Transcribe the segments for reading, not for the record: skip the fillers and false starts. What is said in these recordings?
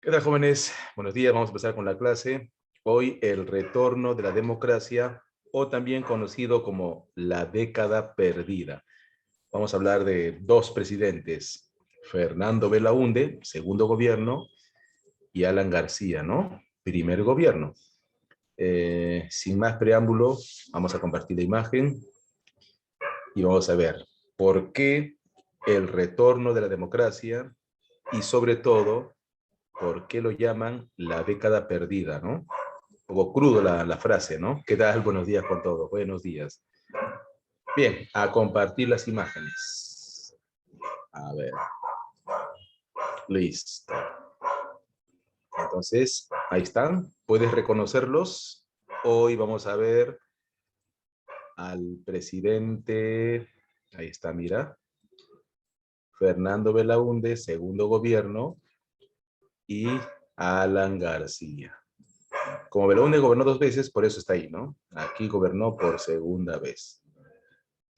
¿Qué tal, jóvenes? Buenos días, vamos a empezar con la clase. Hoy el retorno de la democracia, o también conocido como la década perdida. Vamos a hablar de dos presidentes, Fernando Belaúnde, segundo gobierno, y Alan García, ¿no? Primer gobierno. Sin más preámbulo, vamos a compartir la imagen y vamos a ver por qué el retorno de la democracia y sobre todo, por qué lo llaman la década perdida, ¿no? Un poco crudo la frase, ¿no? ¿Qué tal? Buenos días con todos. Buenos días. Bien, a compartir las imágenes. A ver. Listo. Entonces, ahí están. ¿Puedes reconocerlos? Hoy vamos a ver al presidente, ahí está, mira, Fernando Belaúnde, segundo gobierno, y Alan García. Como Belaúnde gobernó dos veces, por eso está ahí, ¿no? Aquí gobernó por segunda vez.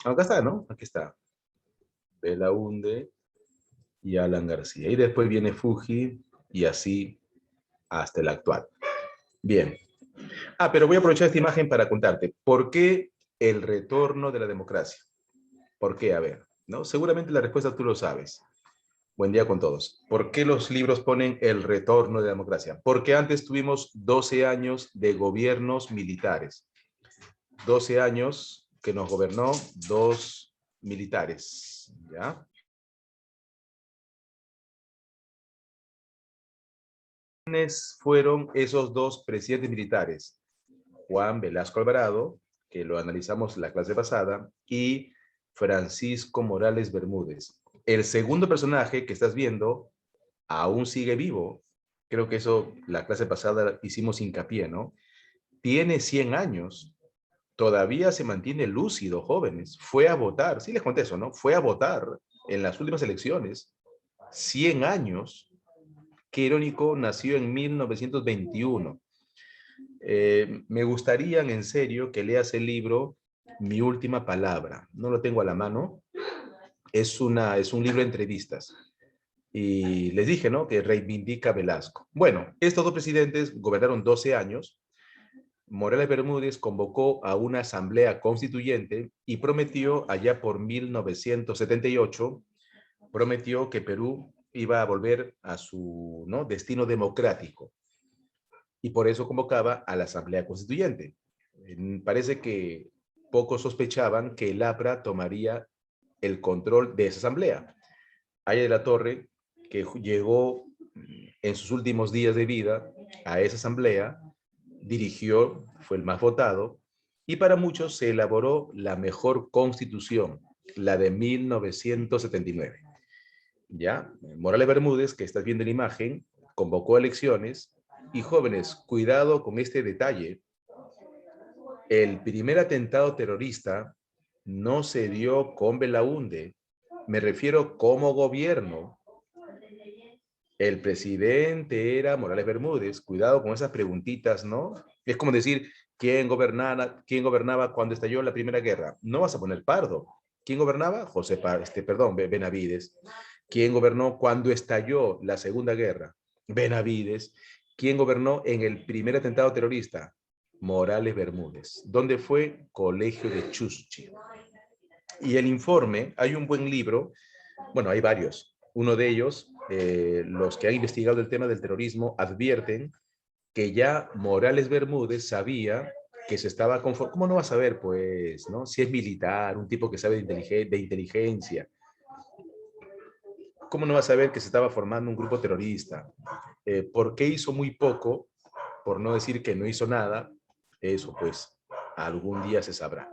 Acá está, ¿no? Aquí está. Belaúnde y Alan García. Y después viene Fuji y así hasta el actual. Bien. Pero voy a aprovechar esta imagen para contarte. ¿Por qué el retorno de la democracia? ¿Por qué? A ver, ¿no? Seguramente la respuesta tú lo sabes. Buen día con todos. ¿Por qué los libros ponen el retorno de la democracia? Porque antes tuvimos 12 años de gobiernos militares. 12 años que nos gobernó dos militares, ¿ya? ¿Quiénes fueron esos dos presidentes militares? Juan Velasco Alvarado, que lo analizamos la clase pasada, y Francisco Morales Bermúdez. El segundo personaje que estás viendo aún sigue vivo. Creo que eso la clase pasada hicimos hincapié, ¿no? Tiene 100 años, todavía se mantiene lúcido, jóvenes. Fue a votar, sí les conté eso, ¿no? Fue a votar en las últimas elecciones. 100 años. Qué irónico, nació en 1921. Me gustaría, en serio, que leas el libro Mi Última Palabra. No lo tengo a la mano. Es un libro de entrevistas. Y les dije, ¿no? Que reivindica a Velasco. Bueno, estos dos presidentes gobernaron 12 años. Morales Bermúdez convocó a una asamblea constituyente y prometió, allá por 1978, prometió que Perú iba a volver a su, ¿no?, destino democrático. Y por eso convocaba a la Asamblea Constituyente. Parece que pocos sospechaban que el APRA tomaría el control de esa asamblea. Aya de la Torre, que llegó en sus últimos días de vida a esa asamblea, dirigió, fue el más votado, y para muchos se elaboró la mejor constitución, la de 1979. ¿Ya? Morales Bermúdez, que estás viendo en la imagen, convocó elecciones, y jóvenes, cuidado con este detalle. El primer atentado terrorista no se dio con Belaúnde, me refiero como gobierno. El presidente era Morales Bermúdez. Cuidado con esas preguntitas, ¿no? Es como decir, quién gobernaba cuando estalló la Primera Guerra? No vas a poner Pardo. ¿Quién gobernaba? Benavides. ¿Quién gobernó cuando estalló la Segunda Guerra? Benavides. ¿Quién gobernó en el primer atentado terrorista? Morales Bermúdez. ¿Dónde fue? Colegio de Chuschi. Y el informe, hay un buen libro, bueno, hay varios. Uno de ellos, los que han investigado el tema del terrorismo, advierten que ya Morales Bermúdez sabía que se estaba conformando. ¿Cómo no va a saber, pues, no? Si es militar, un tipo que sabe de inteligencia. ¿Cómo no va a saber que se estaba formando un grupo terrorista? ¿Por qué hizo muy poco? Por no decir que no hizo nada. Eso, pues, algún día se sabrá.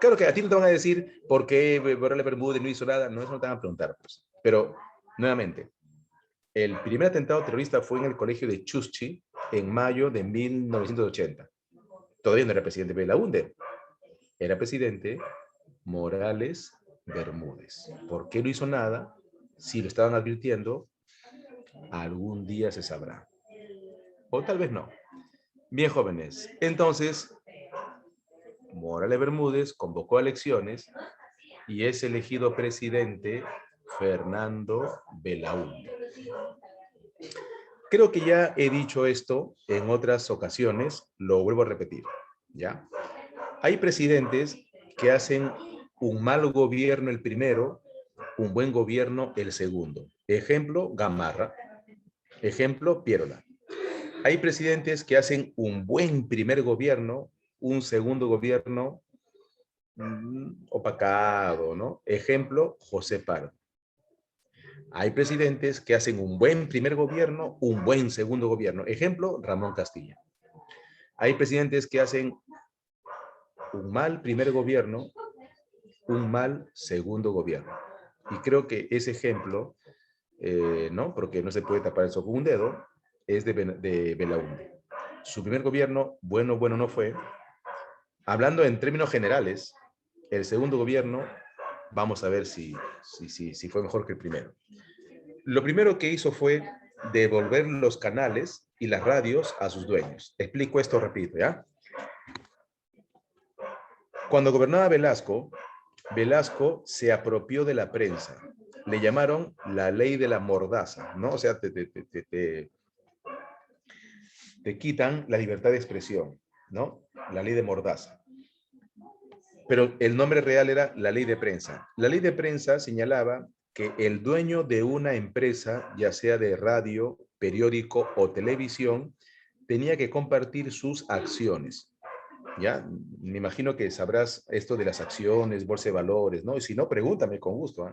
Claro que a ti no te van a decir por qué Morales Bermúdez no hizo nada. No, eso no te van a preguntar, pues. Pero, nuevamente, el primer atentado terrorista fue en el colegio de Chuschi en mayo de 1980. Todavía no era presidente Belaúnde, era presidente Morales Bermúdez. ¿Por qué no hizo nada? Si lo estaban advirtiendo, algún día se sabrá. O tal vez no. Bien, jóvenes. Entonces, Morales Bermúdez convocó a elecciones y es elegido presidente Fernando Belaúnde. Creo que ya he dicho esto en otras ocasiones, lo vuelvo a repetir, ¿ya? Hay presidentes que hacen un mal gobierno el primero, un buen gobierno el segundo. Ejemplo, Gamarra. Ejemplo, Pierola. Hay presidentes que hacen un buen primer gobierno, un segundo gobierno opacado, ¿no? Ejemplo, José Pardo. Hay presidentes que hacen un buen primer gobierno, un buen segundo gobierno. Ejemplo, Ramón Castilla. Hay presidentes que hacen un mal primer gobierno, un mal segundo gobierno. Y creo que ese ejemplo, ¿no? Porque no se puede tapar eso con un dedo, es de Belaúnde. Su primer gobierno, bueno no fue. Hablando en términos generales, el segundo gobierno, vamos a ver si fue mejor que el primero. Lo primero que hizo fue devolver los canales y las radios a sus dueños. Explico esto rápido, ¿ya? Cuando gobernaba Velasco, Velasco se apropió de la prensa. Le llamaron la ley de la mordaza, ¿no? O sea, te quitan la libertad de expresión, ¿no? La ley de mordaza. Pero el nombre real era la ley de prensa. La ley de prensa señalaba que el dueño de una empresa, ya sea de radio, periódico o televisión, tenía que compartir sus acciones. ¿Ya? Me imagino que sabrás esto de las acciones, bolsa de valores, ¿no? Y si no, pregúntame con gusto, ¿eh?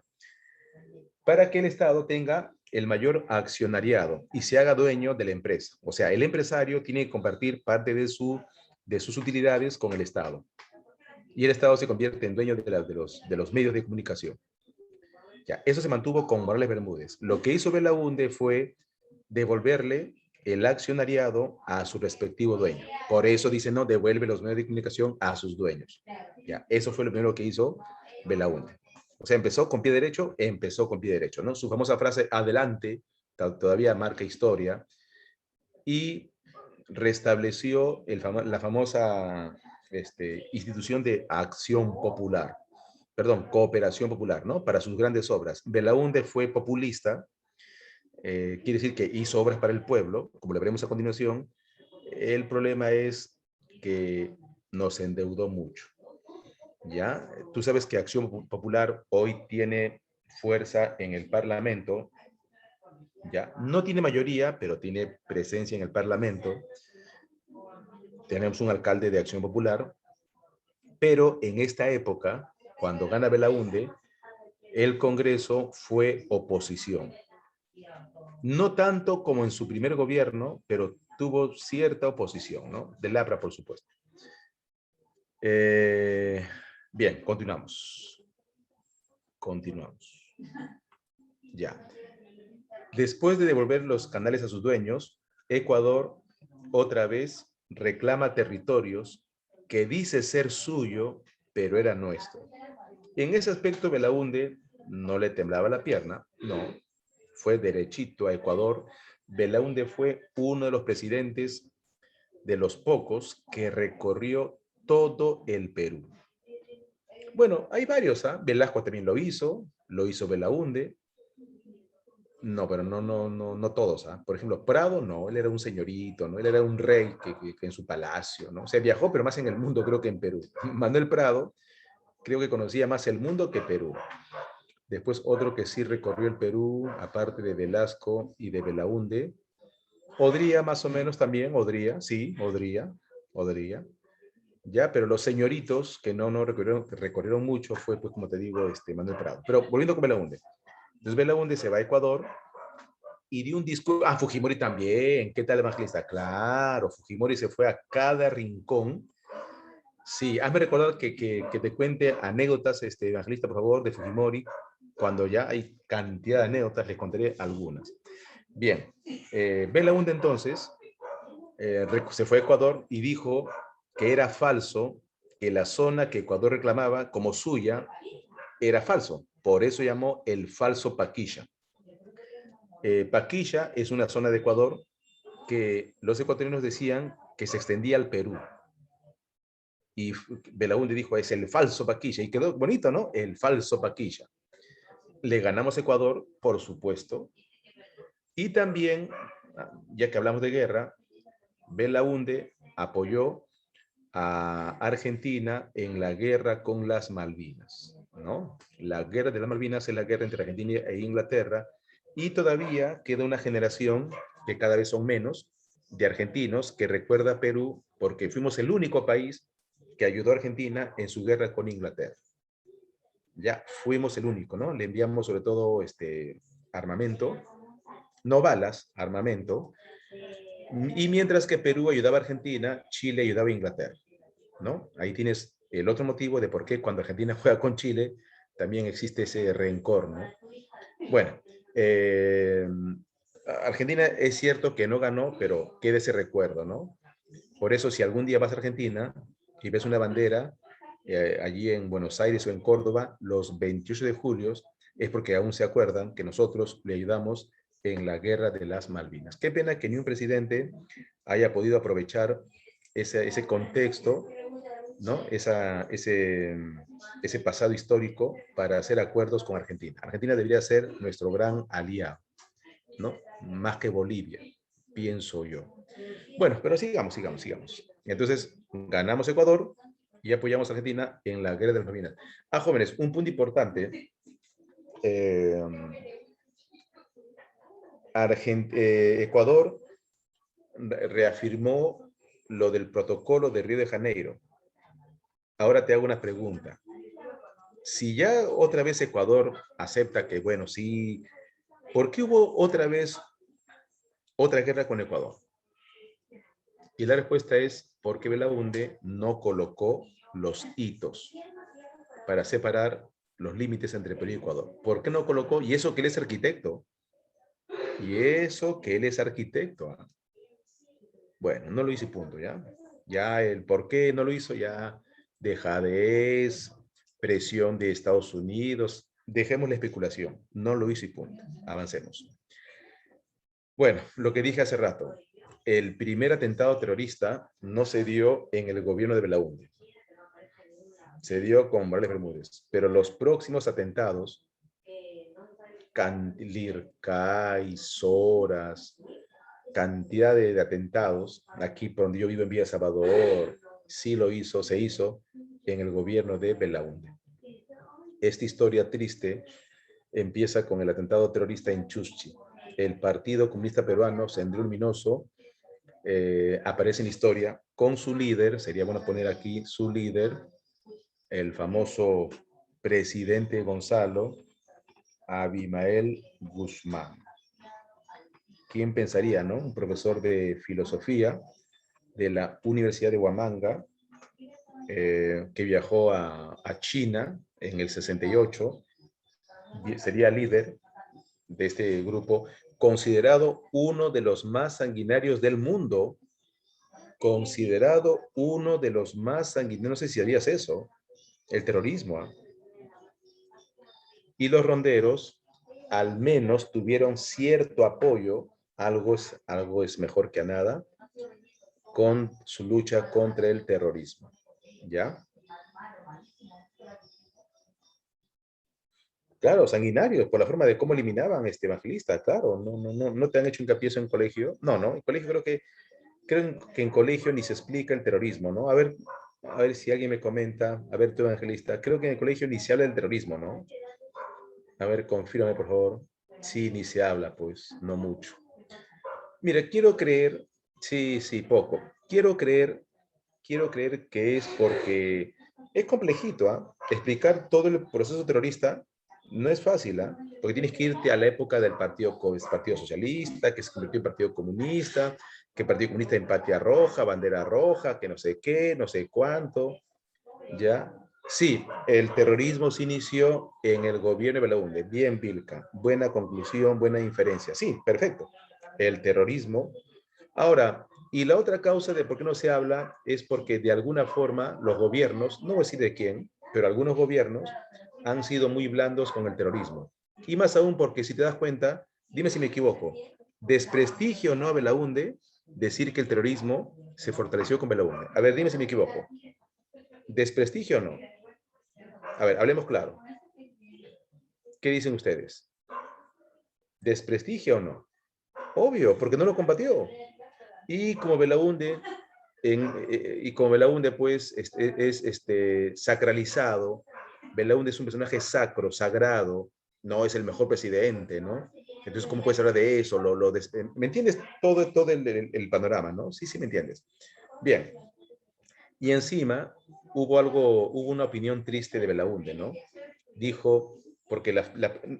Para que el Estado tenga el mayor accionariado y se haga dueño de la empresa. O sea, el empresario tiene que compartir parte de sus utilidades con el Estado. Y el Estado se convierte en dueño de los medios de comunicación. Ya, eso se mantuvo con Morales Bermúdez. Lo que hizo Belaúnde fue devolverle el accionariado a su respectivo dueño. Por eso dice, no, devuelve los medios de comunicación a sus dueños. Ya, eso fue lo primero que hizo Belaúnde. O sea, empezó con pie derecho, ¿no? Su famosa frase, adelante, todavía marca historia, y restableció la famosa institución de acción popular, perdón, cooperación popular, ¿no? Para sus grandes obras. Belaúnde fue populista, quiere decir que hizo obras para el pueblo, como lo veremos a continuación. El problema es que nos endeudó mucho, ¿ya? Tú sabes que Acción Popular hoy tiene fuerza en el Parlamento, ¿ya? No tiene mayoría, pero tiene presencia en el Parlamento. Tenemos un alcalde de Acción Popular, pero en esta época, cuando gana Belaúnde, el Congreso fue oposición. No tanto como en su primer gobierno, pero tuvo cierta oposición, ¿no? Del APRA, por supuesto. Bien, continuamos. Continuamos. Ya. Después de devolver los canales a sus dueños, Ecuador otra vez reclama territorios que dice ser suyo, pero era nuestro. En ese aspecto, Belaúnde no le temblaba la pierna, no, fue derechito a Ecuador. Belaúnde fue uno de los presidentes de los pocos que recorrió todo el Perú. Bueno, hay varios, ¿ah? Velasco también lo hizo Belaúnde. No, pero no todos, ¿ah? Por ejemplo, Prado, no, él era un señorito, ¿no? Él era un rey que en su palacio, ¿no? O sea, viajó, pero más en el mundo, creo que en Perú. Manuel Prado, creo que conocía más el mundo que Perú. Después otro que sí recorrió el Perú, aparte de Velasco y de Belaúnde. Odría más o menos también, sí, Odría. Ya, pero los señoritos que no recorrieron mucho fue, pues como te digo, Manuel Prado. Pero volviendo con Belaúnde. Entonces Belaúnde se va a Ecuador y dio un discurso. Ah, Fujimori también. ¿Qué tal, evangelista? Claro, Fujimori se fue a cada rincón. Sí, hazme recordar que te cuente anécdotas, evangelista, por favor, de Fujimori. Cuando ya hay cantidad de anécdotas, les contaré algunas. Bien, Belaúnde entonces se fue a Ecuador y dijo que era falso que la zona que Ecuador reclamaba como suya era falso. Por eso llamó el falso Paquilla. Paquilla es una zona de Ecuador que los ecuatorianos decían que se extendía al Perú. Y Belaúnde dijo, es el falso Paquilla. Y quedó bonito, ¿no? El falso Paquilla. Le ganamos a Ecuador, por supuesto. Y también ya que hablamos de guerra, Belaúnde apoyó a Argentina en la guerra con las Malvinas, ¿no? La guerra de las Malvinas es la guerra entre Argentina e Inglaterra, y todavía queda una generación, que cada vez son menos, de argentinos que recuerda a Perú porque fuimos el único país que ayudó a Argentina en su guerra con Inglaterra. Ya fuimos el único, ¿no? Le enviamos sobre todo armamento, no balas, armamento, y mientras que Perú ayudaba a Argentina, Chile ayudaba a Inglaterra, ¿no? Ahí tienes el otro motivo de por qué cuando Argentina juega con Chile también existe ese rencor, ¿no? Bueno, Argentina es cierto que no ganó, pero queda ese recuerdo, ¿no? Por eso, si algún día vas a Argentina y ves una bandera allí en Buenos Aires o en Córdoba, los 28 de julio, es porque aún se acuerdan que nosotros le ayudamos en la guerra de las Malvinas. Qué pena que ni un presidente haya podido aprovechar ese contexto, ¿no? Ese pasado histórico para hacer acuerdos con Argentina. Argentina debería ser nuestro gran aliado, ¿no? Más que Bolivia, pienso yo. Bueno, pero sigamos. Entonces, ganamos Ecuador y apoyamos a Argentina en la guerra de las Malvinas. Jóvenes, un punto importante. Ecuador reafirmó lo del protocolo de Río de Janeiro. Ahora te hago una pregunta. Si ya otra vez Ecuador acepta que, bueno, sí, ¿por qué hubo otra vez otra guerra con Ecuador? Y la respuesta es porque Belaúnde no colocó los hitos para separar los límites entre Perú y Ecuador. ¿Por qué no colocó? Y eso que él es arquitecto. Bueno, no lo hizo y punto, ¿ya? Ya el por qué no lo hizo, ya dejadez, presión de Estados Unidos. Dejemos la especulación. No lo hizo y punto. Avancemos. Bueno, lo que dije hace rato. El primer atentado terrorista no se dio en el gobierno de Belaúnde. Se dio con Morales Bermúdez. Pero los próximos atentados, Lircay, Soras, cantidad de atentados, aquí por donde yo vivo en Villa Salvador, sí se hizo en el gobierno de Belaúnde. Esta historia triste empieza con el atentado terrorista en Chuschi. El Partido Comunista Peruano, Sendero Luminoso, aparece en la historia con su líder, sería bueno poner aquí su líder, el famoso presidente Gonzalo Abimael Guzmán. ¿Quién pensaría, no? Un profesor de filosofía de la Universidad de Huamanga, que viajó a China en el 68, sería líder de este grupo, considerado uno de los más sanguinarios del mundo, considerado uno de los más sanguinarios, no sé si sabías eso, el terrorismo. Y los ronderos al menos tuvieron cierto apoyo, algo es mejor que a nada, con su lucha contra el terrorismo. ¿Ya? Claro, sanguinarios, por la forma de cómo eliminaban evangelistas, claro, no te han hecho hincapié eso en colegio. No, en colegio creo que en colegio ni se explica el terrorismo, ¿no? A ver si alguien me comenta, a ver tú evangelista, creo que en el colegio ni se habla del terrorismo, ¿no? A ver, confírmame por favor. Sí, ni se habla, pues, no mucho. Mira, quiero creer, sí, poco. Quiero creer que es porque es complejito, ¿ah? Explicar todo el proceso terrorista no es fácil, ¿ah? Porque tienes que irte a la época del Partido Socialista, que se convirtió en Partido Comunista, que Partido Comunista en Patria Roja, bandera roja, que no sé qué, no sé cuánto, ¿ya? Sí, el terrorismo se inició en el gobierno de Belaúnde. Bien, Vilca. Buena conclusión, buena inferencia. Sí, perfecto. El terrorismo. Ahora, y la otra causa de por qué no se habla es porque de alguna forma los gobiernos, no voy a decir de quién, pero algunos gobiernos han sido muy blandos con el terrorismo. Y más aún porque si te das cuenta, dime si me equivoco, desprestigio no a Belaúnde decir que el terrorismo se fortaleció con Belaúnde. A ver, dime si me equivoco. ¿Desprestigio o no? A ver, hablemos claro. ¿Qué dicen ustedes? ¿Desprestigio o no? Obvio, porque no lo combatió. Y como Belaúnde, como Belaúnde pues sacralizado, Belaúnde es un personaje sacro, sagrado, no es el mejor presidente, ¿no? Entonces, ¿cómo puedes hablar de eso? ¿Me entiendes? Todo el panorama, ¿no? Sí, sí, me entiendes. Bien. Y encima hubo una opinión triste de Belaúnde, ¿no? Dijo, porque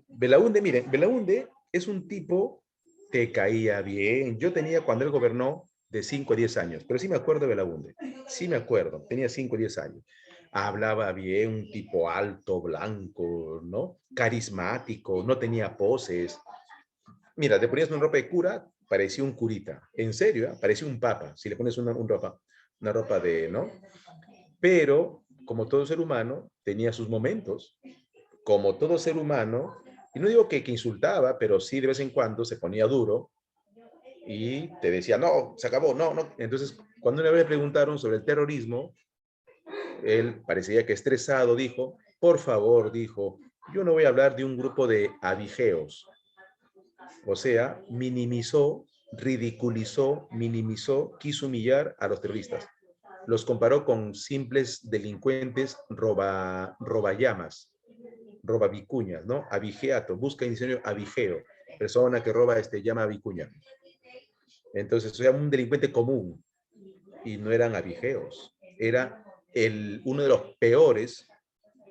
Belaúnde, miren, Belaúnde es un tipo que caía bien. Yo tenía, cuando él gobernó, de 5 a 10 años, pero sí me acuerdo de Belaúnde. Sí me acuerdo, tenía 5 o 10 años. Hablaba bien, un tipo alto, blanco, ¿no? Carismático, no tenía poses. Mira, te ponías una ropa de cura, parecía un curita. En serio, ¿eh? Parecía un papa. Si le pones una ropa de, ¿no? Pero, como todo ser humano, tenía sus momentos. Como todo ser humano, y no digo que insultaba, pero sí de vez en cuando se ponía duro y te decía, no, se acabó, no, no. Entonces, cuando una vez le preguntaron sobre el terrorismo, él parecía que estresado, dijo, por favor, dijo, yo no voy a hablar de un grupo de abigeos. O sea, minimizó, ridiculizó, minimizó, quiso humillar a los terroristas. Los comparó con simples delincuentes roballamas, robavicuñas, ¿no? Abigeato, busca en diccionario abigeo, persona que roba llama vicuña. Entonces, era un delincuente común y no eran abigeos. Era uno de los peores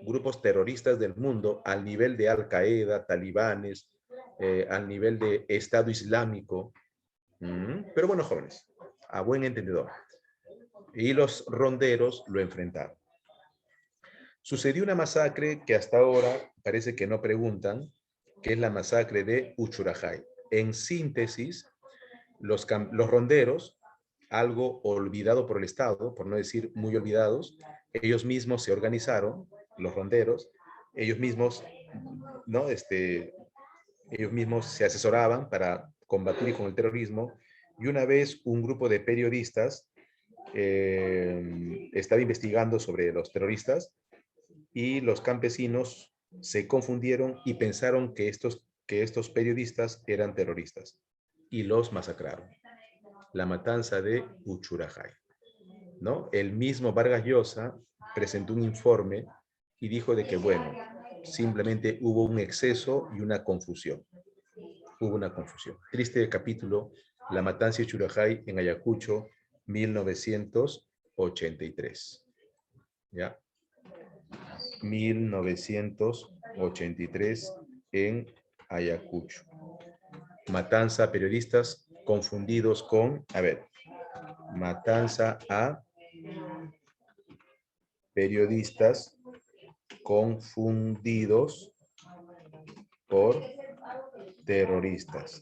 grupos terroristas del mundo al nivel de Al Qaeda, talibanes, al nivel de Estado Islámico. Pero bueno, jóvenes, a buen entendedor. Y los ronderos lo enfrentaron. Sucedió una masacre que hasta ahora parece que no preguntan, que es la masacre de Uchurajay. En síntesis, los ronderos, algo olvidado por el Estado, por no decir muy olvidados, ellos mismos se organizaron, los ronderos, ellos mismos, ¿no? Ellos mismos se asesoraban para combatir con el terrorismo, y una vez un grupo de periodistas estaba investigando sobre los terroristas y los campesinos se confundieron y pensaron que estos periodistas eran terroristas y los masacraron. La matanza de Uchurajay, ¿no? El mismo Vargas Llosa presentó un informe y dijo de que, bueno, simplemente hubo un exceso y una confusión. Hubo una confusión. Triste capítulo, la matanza de Uchurajay en Ayacucho, 1983. ¿Ya? 1983 en Ayacucho. Matanza a periodistas confundidos con, a ver, matanza a periodistas confundidos por terroristas.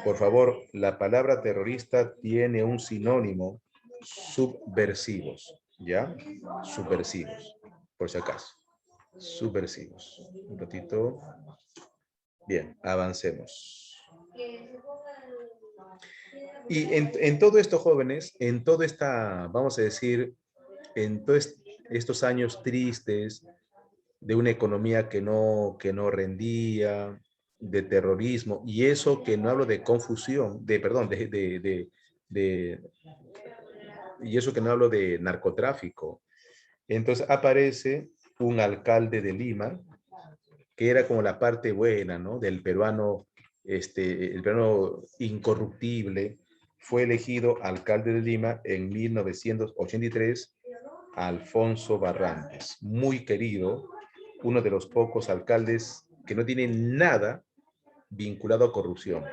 Por favor, la palabra terrorista tiene un sinónimo, subversivos, ¿ya? Subversivos, por si acaso. Subversivos. Un ratito. Bien, avancemos. Y en todo esto, jóvenes, en toda esta, vamos a decir, en todos estos años tristes de una economía que no rendía, de terrorismo, y eso que no hablo de confusión, perdón, de, y eso que no hablo de narcotráfico. Entonces aparece un alcalde de Lima, que era como la parte buena, ¿no? Del peruano, el peruano incorruptible, fue elegido alcalde de Lima en 1983, Alfonso Barrantes, muy querido, uno de los pocos alcaldes que no tiene nada vinculado a corrupción,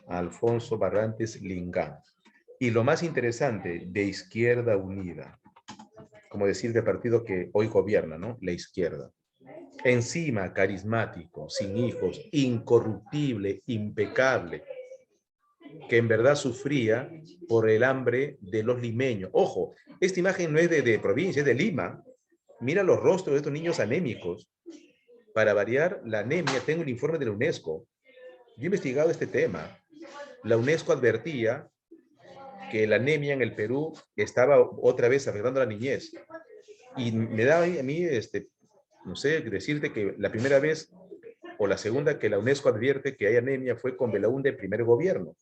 Alfonso Barrantes Lingán. Y lo más interesante, de Izquierda Unida, como decir del partido que hoy gobierna, ¿no? La izquierda. Encima, carismático, sin hijos, incorruptible, impecable, que en verdad sufría por el hambre de los limeños. Ojo, esta imagen no es de provincia, es de Lima. Mira los rostros de estos niños anémicos. Para variar la anemia, tengo el informe de la UNESCO. Yo he investigado este tema. La UNESCO advertía que la anemia en el Perú estaba otra vez afectando a la niñez. Y me da a mí, no sé, decirte que la primera vez o la segunda que la UNESCO advierte que hay anemia fue con Belaúnde, primer gobierno.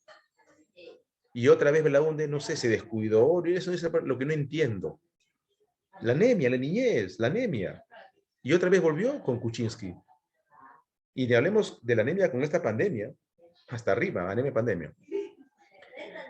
Y otra vez Belaúnde, no sé, se descuidó, eso es lo que no entiendo. La anemia, la niñez, la anemia. Y otra vez volvió con Kuczynski. Y hablemos de la anemia con esta pandemia, hasta arriba, anemia pandemia.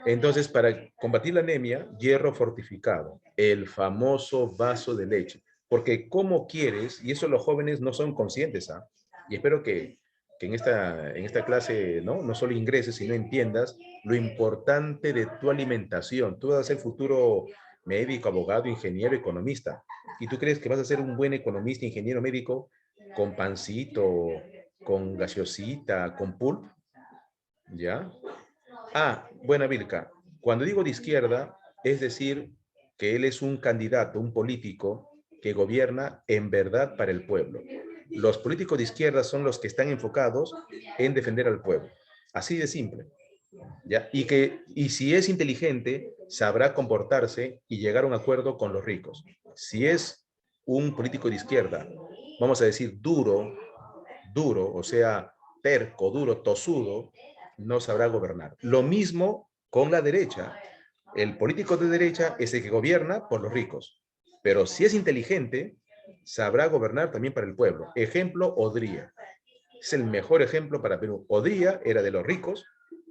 Entonces, para combatir la anemia, hierro fortificado, el famoso vaso de leche. Porque ¿cómo quieres? Y eso los jóvenes no son conscientes, ¿ah? Y espero que en esta clase no solo ingreses, sino entiendas lo importante de tu alimentación. Tú vas a ser futuro médico, abogado, ingeniero, economista. ¿Y tú crees que vas a ser un buen economista, ingeniero, médico con pancito, con gaseosita, con pulp? ¿Ya? Ah, buena Vilca. Cuando digo de izquierda, es decir, que él es un candidato, un político que gobierna en verdad para el pueblo. Los políticos de izquierda son los que están enfocados en defender al pueblo. Así de simple. ¿Ya? Y si es inteligente, sabrá comportarse y llegar a un acuerdo con los ricos. Si es un político de izquierda, vamos a decir duro, o sea, terco, duro, tosudo, no sabrá gobernar. Lo mismo con la derecha. El político de derecha es el que gobierna por los ricos. Pero si es inteligente, sabrá gobernar también para el pueblo. Ejemplo, Odría. Es el mejor ejemplo para Perú. Odría era de los ricos,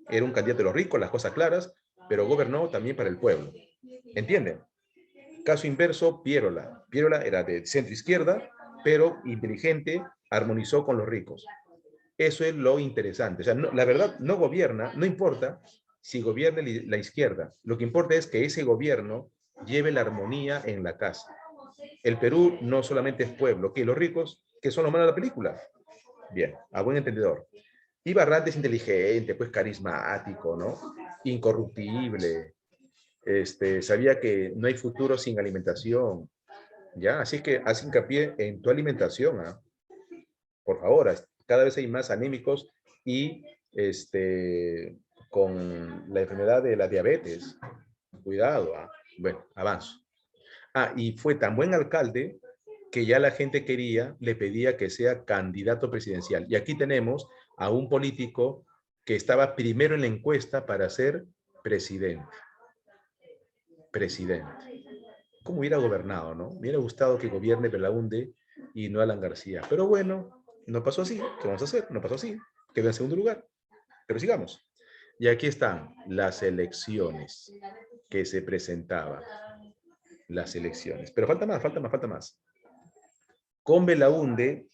era un candidato de los ricos, las cosas claras, pero gobernó también para el pueblo. ¿Entienden? Caso inverso, Pierola. Pierola era de centro izquierda, pero inteligente, armonizó con los ricos. Eso es lo interesante. O sea, no, la verdad no gobierna, no importa si gobierna la izquierda. Lo que importa es que ese gobierno lleve la armonía en la casa. El Perú no solamente es pueblo, que los ricos, que son los malos de la película. Bien, a buen entendedor. Y Barrantes es inteligente, pues carismático, ¿no? Incorruptible. Sabía que no hay futuro sin alimentación. ¿Ya? Así que haz hincapié en tu alimentación, ¿ah? Por favor, cada vez hay más anémicos y con la enfermedad de la diabetes. Cuidado, ¿ah? Bueno, avanzo. Ah, y fue tan buen alcalde que ya la gente le pedía que sea candidato presidencial. Y aquí tenemos a un político que estaba primero en la encuesta para ser presidente. Presidente. ¿Cómo hubiera gobernado, no? Me hubiera gustado que gobierne Belaúnde y no Alan García. Pero bueno, no pasó así. ¿Qué vamos a hacer? No pasó así. Quedó en segundo lugar. Pero sigamos. Y aquí están las elecciones que se presentaban. Las elecciones. Pero falta más, falta más, falta más. Con Belaúnde,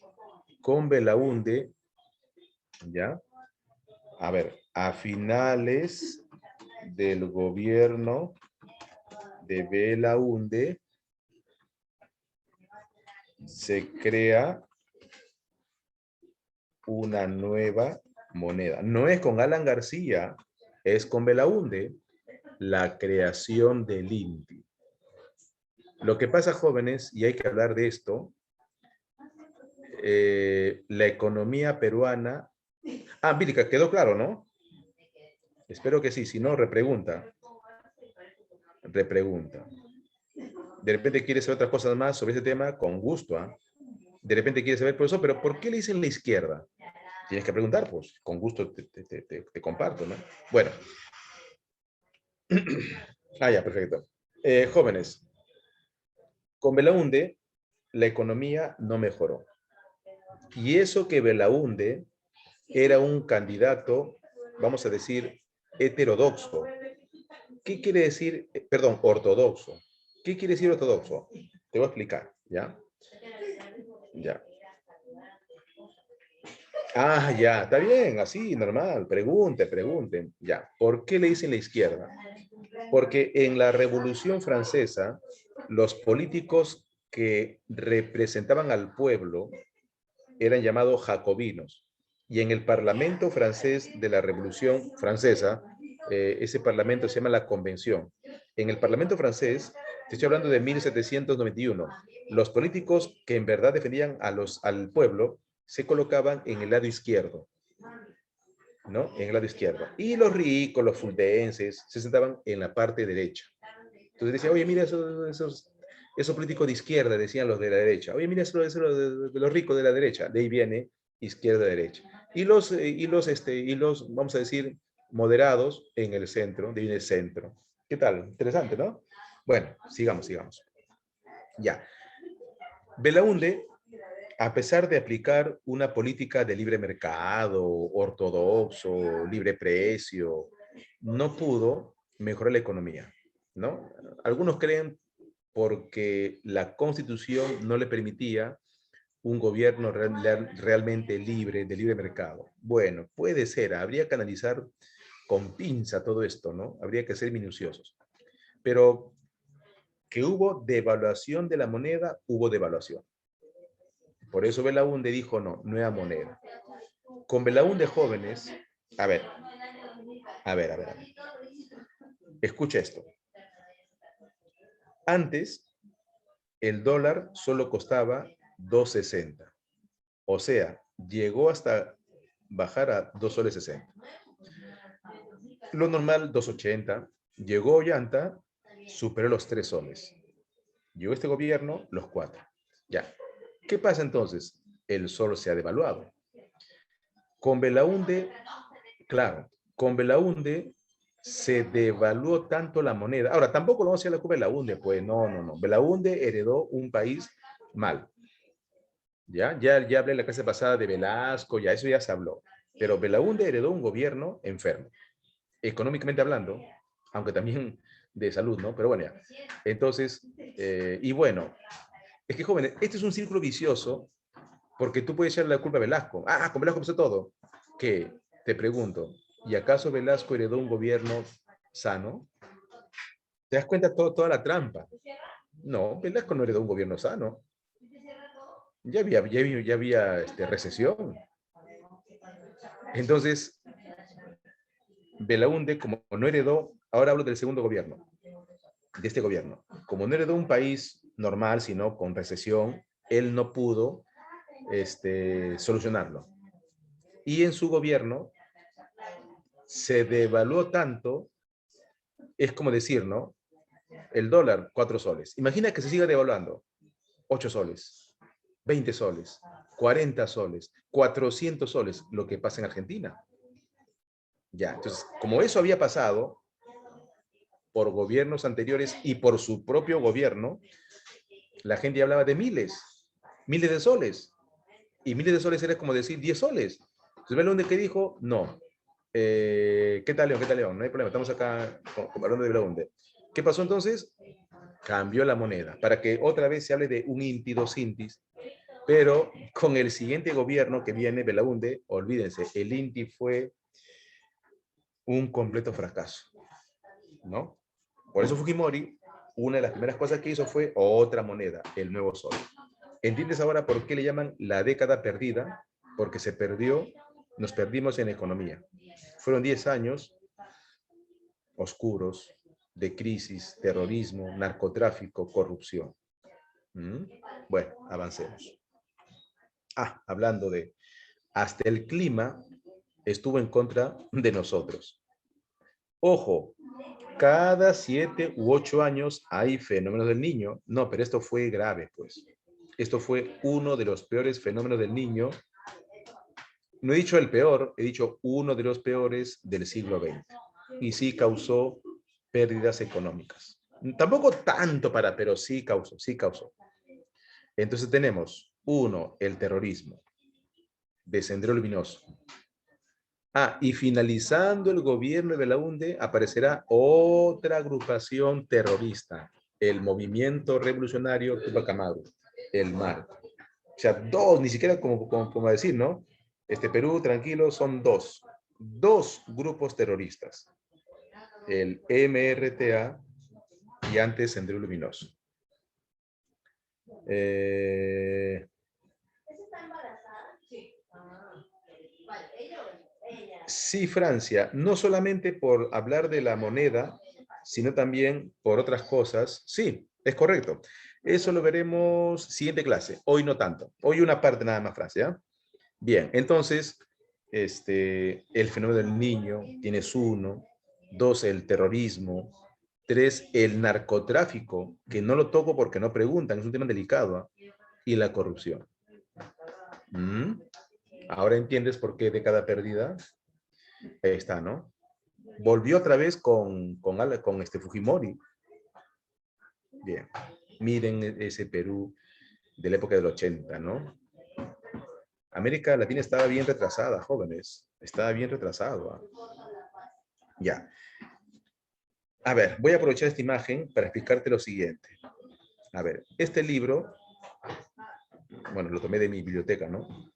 ¿ya? A ver, a finales del gobierno de Belaúnde se crea una nueva moneda. No es con Alan García, es con Belaúnde, la creación del INDI. Lo que pasa, jóvenes, y hay que hablar de esto, la economía peruana... Ah, Vírica, quedó claro, ¿no? Espero que sí, si no, repregunta. Repregunta. De repente quieres saber otras cosas más sobre ese tema, con gusto, ¿ah? De repente quieres saber, profesor, pero ¿por qué le dicen la izquierda? Tienes que preguntar, pues, con gusto te comparto, ¿no? Bueno. Ah, ya, perfecto. Jóvenes, con Belaúnde, la economía no mejoró. Y eso que Belaúnde era un candidato, vamos a decir, heterodoxo. ¿Qué quiere decir? Perdón, ortodoxo. ¿Qué quiere decir ortodoxo? Te voy a explicar, ¿ya? Ya. Ah, ya, está bien, así, normal. Pregunten. Ya. ¿Por qué le dicen la izquierda? Porque en la Revolución Francesa, los políticos que representaban al pueblo eran llamados jacobinos. Y en el Parlamento francés de la Revolución Francesa, ese parlamento se llama la Convención. En el Parlamento francés, te estoy hablando de 1791, los políticos que en verdad defendían al pueblo se colocaban en el lado izquierdo, ¿no? En el lado izquierdo. Y los ricos, los fuldenses, se sentaban en la parte derecha. Entonces decía, oye, mira esos políticos de izquierda, decían los de la derecha. Oye, mira eso de los ricos de la derecha. De ahí viene izquierda, derecha. Vamos a decir, moderados en el centro, de el centro. ¿Qué tal? Interesante, ¿no? Bueno, sigamos, sigamos. Ya. Belaunde, a pesar de aplicar una política de libre mercado, ortodoxo, libre precio, no pudo mejorar la economía, ¿no? Algunos creen porque la Constitución no le permitía un gobierno realmente libre, de libre mercado. Bueno, puede ser, habría que analizar con pinza todo esto, ¿no? Habría que ser minuciosos. Pero que hubo devaluación de la moneda, hubo devaluación. Por eso Belaúnde dijo no, nueva moneda. Con Belaúnde jóvenes, a ver, a ver, a ver, a ver. Escucha esto. Antes, el dólar solo costaba 2.60. O sea, llegó hasta bajar a 2 soles 60. Lo normal, 2.80. Llegó Ollanta, superó los 3 soles. Llegó este gobierno, los 4. Ya. ¿Qué pasa entonces? El sol se ha devaluado. Con Belaúnde, claro, con Belaúnde se devaluó tanto la moneda. Ahora, tampoco lo vamos a hacer la culpa de Belaúnde, pues no, no, no. Belaúnde heredó un país mal. Ya hablé la clase pasada de Velasco, ya eso ya se habló. Pero Belaúnde heredó un gobierno enfermo, económicamente hablando, aunque también de salud, ¿no? Pero bueno, ya. Entonces, y bueno, es que jóvenes, este es un círculo vicioso porque tú puedes echarle la culpa a Velasco. Ah, con Velasco pasó todo. ¿Qué? Te pregunto, ¿y acaso Velasco heredó un gobierno sano? ¿Te das cuenta toda la trampa? No, Velasco no heredó un gobierno sano. Ya había recesión. Entonces, Belaúnde, como no heredó, ahora hablo del segundo gobierno, de este gobierno, como no heredó un país normal, sino con recesión, él no pudo solucionarlo. Y en su gobierno se devaluó tanto, es como decir, ¿no? El dólar, 4 soles. Imagina que se siga devaluando, 8 soles, 20 soles, 40 soles, 400 soles, lo que pasa en Argentina. Ya, entonces, como eso había pasado por gobiernos anteriores y por su propio gobierno, la gente hablaba de miles de soles. Y miles de soles era como decir 10 soles. Entonces, Belaúnde que dijo, no. ¿Qué tal, León? ¿Qué tal, León? No hay problema, estamos acá hablando de Belaúnde. ¿Qué pasó entonces? Cambió la moneda para que otra vez se hable de un inti, dos intis, pero con el siguiente gobierno que viene, Belaúnde, olvídense, el inti fue un completo fracaso, ¿no? Por eso Fujimori, una de las primeras cosas que hizo fue otra moneda, el nuevo sol. ¿Entiendes ahora por qué le llaman la década perdida? Porque se perdió, nos perdimos en economía. Fueron 10 años oscuros de crisis, terrorismo, narcotráfico, corrupción. ¿Mm? Bueno, avancemos. Hablando de, hasta el clima estuvo en contra de nosotros. Ojo, cada 7 u 8 años hay fenómenos del niño. No, pero esto fue grave, pues. Esto fue uno de los peores fenómenos del niño. No he dicho el peor, he dicho uno de los peores del siglo XX. Y sí causó pérdidas económicas. Tampoco tanto pero sí causó, sí causó. Entonces tenemos, uno, el terrorismo de Sendero Luminoso. Y finalizando el gobierno de Belaúnde, aparecerá otra agrupación terrorista, el Movimiento Revolucionario Tupac Amaru, el MAR. O sea, dos, ni siquiera como decir, ¿no? Perú, tranquilo, son dos grupos terroristas, el MRTA y antes Sendero Luminoso. Sí, Francia, no solamente por hablar de la moneda, sino también por otras cosas. Sí, es correcto. Eso lo veremos siguiente clase. Hoy no tanto. Hoy una parte nada más, Francia. Bien, entonces, el fenómeno del niño, tienes uno. Dos, el terrorismo. Tres, el narcotráfico, que no lo toco porque no preguntan, es un tema delicado. Y la corrupción. ¿Mm? Ahora entiendes por qué década perdida. Ahí está, ¿no? Volvió otra vez con este Fujimori. Bien. Miren ese Perú de la época del 80, ¿no? América Latina estaba bien retrasada, jóvenes. Estaba bien retrasado. Ya. A ver, voy a aprovechar esta imagen para explicarte lo siguiente. A ver, este libro, bueno, lo tomé de mi biblioteca, ¿no?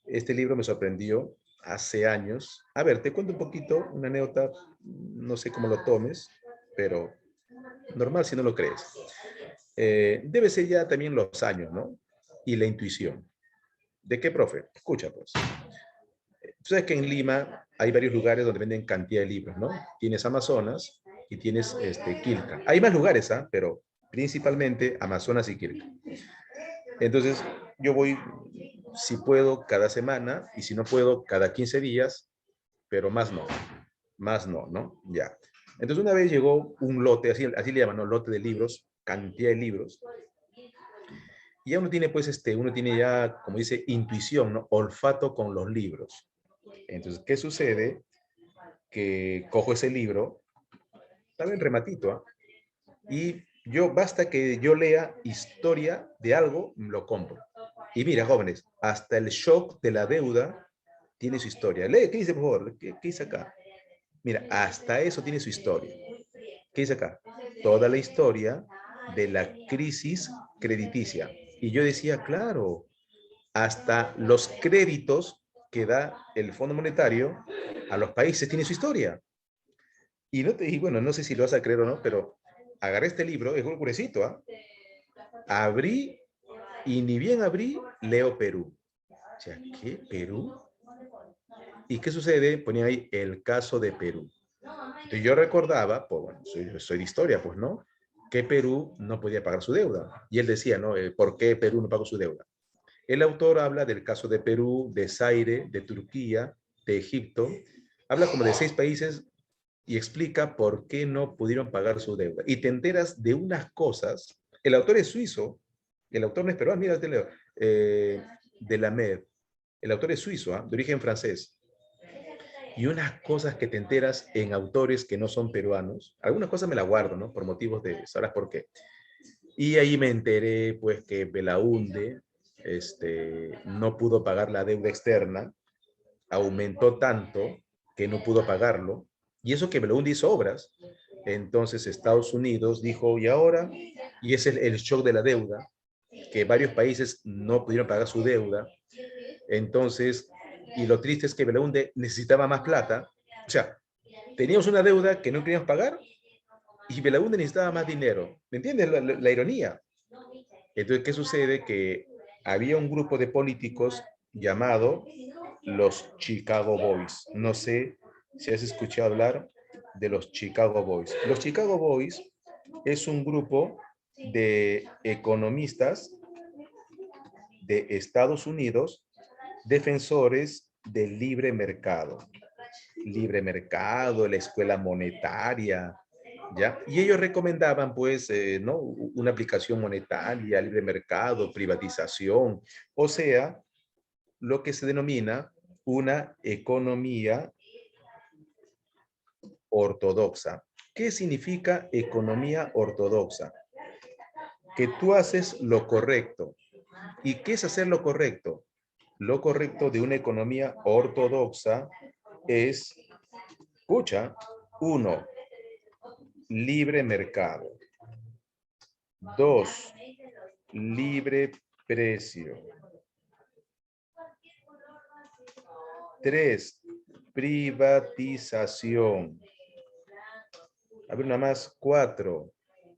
Este libro me sorprendió hace años. A ver, te cuento un poquito, una anécdota, no sé cómo lo tomes, pero normal si no lo crees. Debe ser ya también los años, ¿no? Y la intuición. ¿De qué, profe? Escucha, pues. Tú sabes que en Lima hay varios lugares donde venden cantidad de libros, ¿no? Tienes Amazonas y tienes Quilca. Hay más lugares, ¿ah? Pero principalmente Amazonas y Quilca. Entonces, yo voy, si puedo, cada semana, y si no puedo, cada 15 días, pero más no, ¿no? Ya. Entonces, una vez llegó un lote, así le llaman, ¿no? Lote de libros, cantidad de libros, y ya uno tiene, pues, uno tiene ya, como dice, intuición, ¿no? Olfato con los libros. Entonces, ¿qué sucede? Que cojo ese libro, está en rematito, ¿ah? Y yo, basta que yo lea historia de algo, lo compro. Y mira, jóvenes, hasta el shock de la deuda tiene su historia. Lee, ¿qué dice, por favor? ¿Qué dice acá? Mira, hasta eso tiene su historia. ¿Qué dice acá? Toda la historia de la crisis crediticia. Y yo decía, claro, hasta los créditos que da el Fondo Monetario a los países tiene su historia. Y bueno, no sé si lo vas a creer o no, pero agarré este libro, es un gruesito, ¿ah? Abrí y ni bien abrí, leo Perú. O sea, ¿qué? ¿Perú? ¿Y qué sucede? Ponía ahí el caso de Perú. Entonces yo recordaba, pues bueno, soy de historia, pues, ¿no? Que Perú no podía pagar su deuda. Y él decía, ¿no? ¿Por qué Perú no pagó su deuda? El autor habla del caso de Perú, de Zaire, de Turquía, de Egipto. Habla como de 6 países y explica por qué no pudieron pagar su deuda. Y te enteras de unas cosas. El autor es suizo, el autor no es peruano, mira, te leo, de la MED. El autor es suizo, de origen francés. Y unas cosas que te enteras en autores que no son peruanos. Algunas cosas me las guardo, ¿no? Por motivos de, ¿sabrás por qué? Y ahí me enteré, pues, que Belaunde no pudo pagar la deuda externa, aumentó tanto que no pudo pagarlo, y eso que Belaunde hizo obras. Entonces Estados Unidos dijo, ¿y ahora? Y es el shock de la deuda, que varios países no pudieron pagar su deuda. Entonces, y lo triste es que Belaunde necesitaba más plata. O sea, teníamos una deuda que no queríamos pagar y Belaunde necesitaba más dinero. ¿Me entiendes la ironía? Entonces, ¿qué sucede? Que había un grupo de políticos llamado los Chicago Boys. No sé si has escuchado hablar de los Chicago Boys. Los Chicago Boys es un grupo de economistas de Estados Unidos, defensores del libre mercado. Libre mercado, la escuela monetaria, ¿ya? Y ellos recomendaban, pues, ¿no? Una aplicación monetaria, libre mercado, privatización, o sea, lo que se denomina una economía ortodoxa. ¿Qué significa economía ortodoxa? Que tú haces lo correcto. ¿Y qué es hacer lo correcto? Lo correcto de una economía ortodoxa es, escucha, 1, libre mercado. 2, libre precio. 3, privatización. A ver, una más. 4,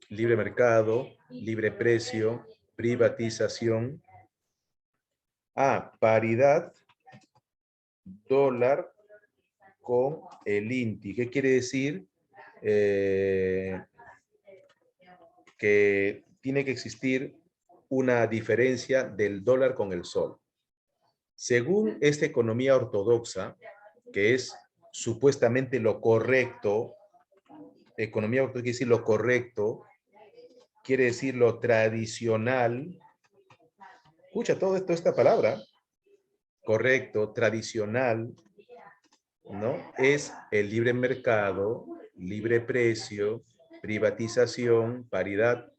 libre mercado, libre precio, privatización. Paridad dólar con el INTI. ¿Qué quiere decir? Que tiene que existir una diferencia del dólar con el sol. Según esta economía ortodoxa, que es supuestamente lo correcto, economía ortodoxa quiere decir lo correcto, quiere decir lo tradicional. Escucha todo esto, esta palabra. correcto, tradicional, ¿no? Es el libre mercado, libre precio, privatización, paridad,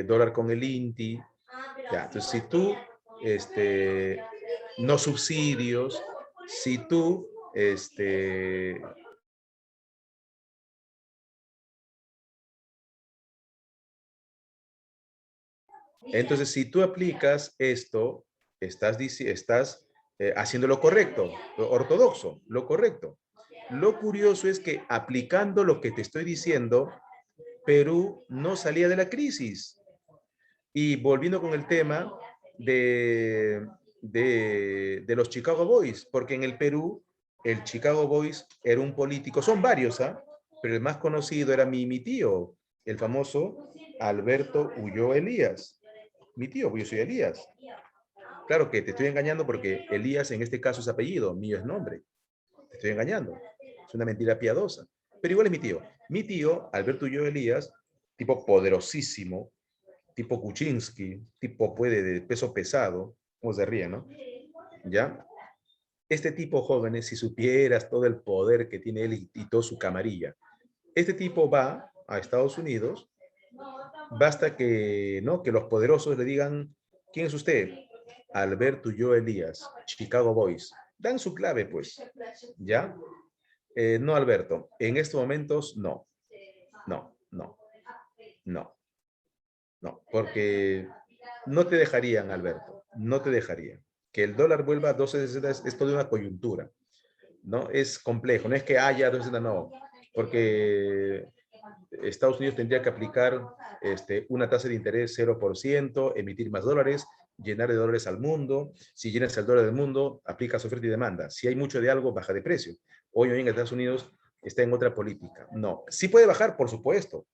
dólar con el INTI. Ya, entonces, si tú, no subsidios, si tú, entonces, si tú aplicas esto, estás haciendo lo correcto, lo ortodoxo, lo correcto. Lo curioso es que aplicando lo que te estoy diciendo, Perú no salía de la crisis. Y volviendo con el tema de los Chicago Boys, porque en el Perú, el Chicago Boys era un político, son varios, ¿ah? Pero el más conocido era mi tío, el famoso Alberto Ulloa Elías. Mi tío, pues yo soy Elías. Claro que te estoy engañando porque Elías en este caso es apellido, mío es nombre. Te estoy engañando. Es una mentira piadosa. Pero igual es mi tío. Mi tío, Alberto Ulloa Elías, tipo poderosísimo, tipo Kuczynski, tipo puede de peso pesado, como se ríe, ¿no? ¿Ya? Este tipo, jóvenes, si supieras todo el poder que tiene él y toda su camarilla, este tipo va a Estados Unidos, basta que, ¿no? Que los poderosos le digan, ¿quién es usted? Alberto Ulloa Elías, Chicago Boys. Dan su clave, pues, ¿ya? No, Alberto, en estos momentos no, no, no, no, no, porque no te dejarían, Alberto, no te dejarían. Que el dólar vuelva a 12.60 es toda una coyuntura, ¿no? Es complejo, no es que haya 12.60, no, porque Estados Unidos tendría que aplicar una tasa de interés 0%, emitir más dólares, llenar de dólares al mundo. Si llenas el dólar del mundo, aplicas oferta y demanda. Si hay mucho de algo, baja de precio. Hoy en Estados Unidos está en otra política. No, sí puede bajar, por supuesto.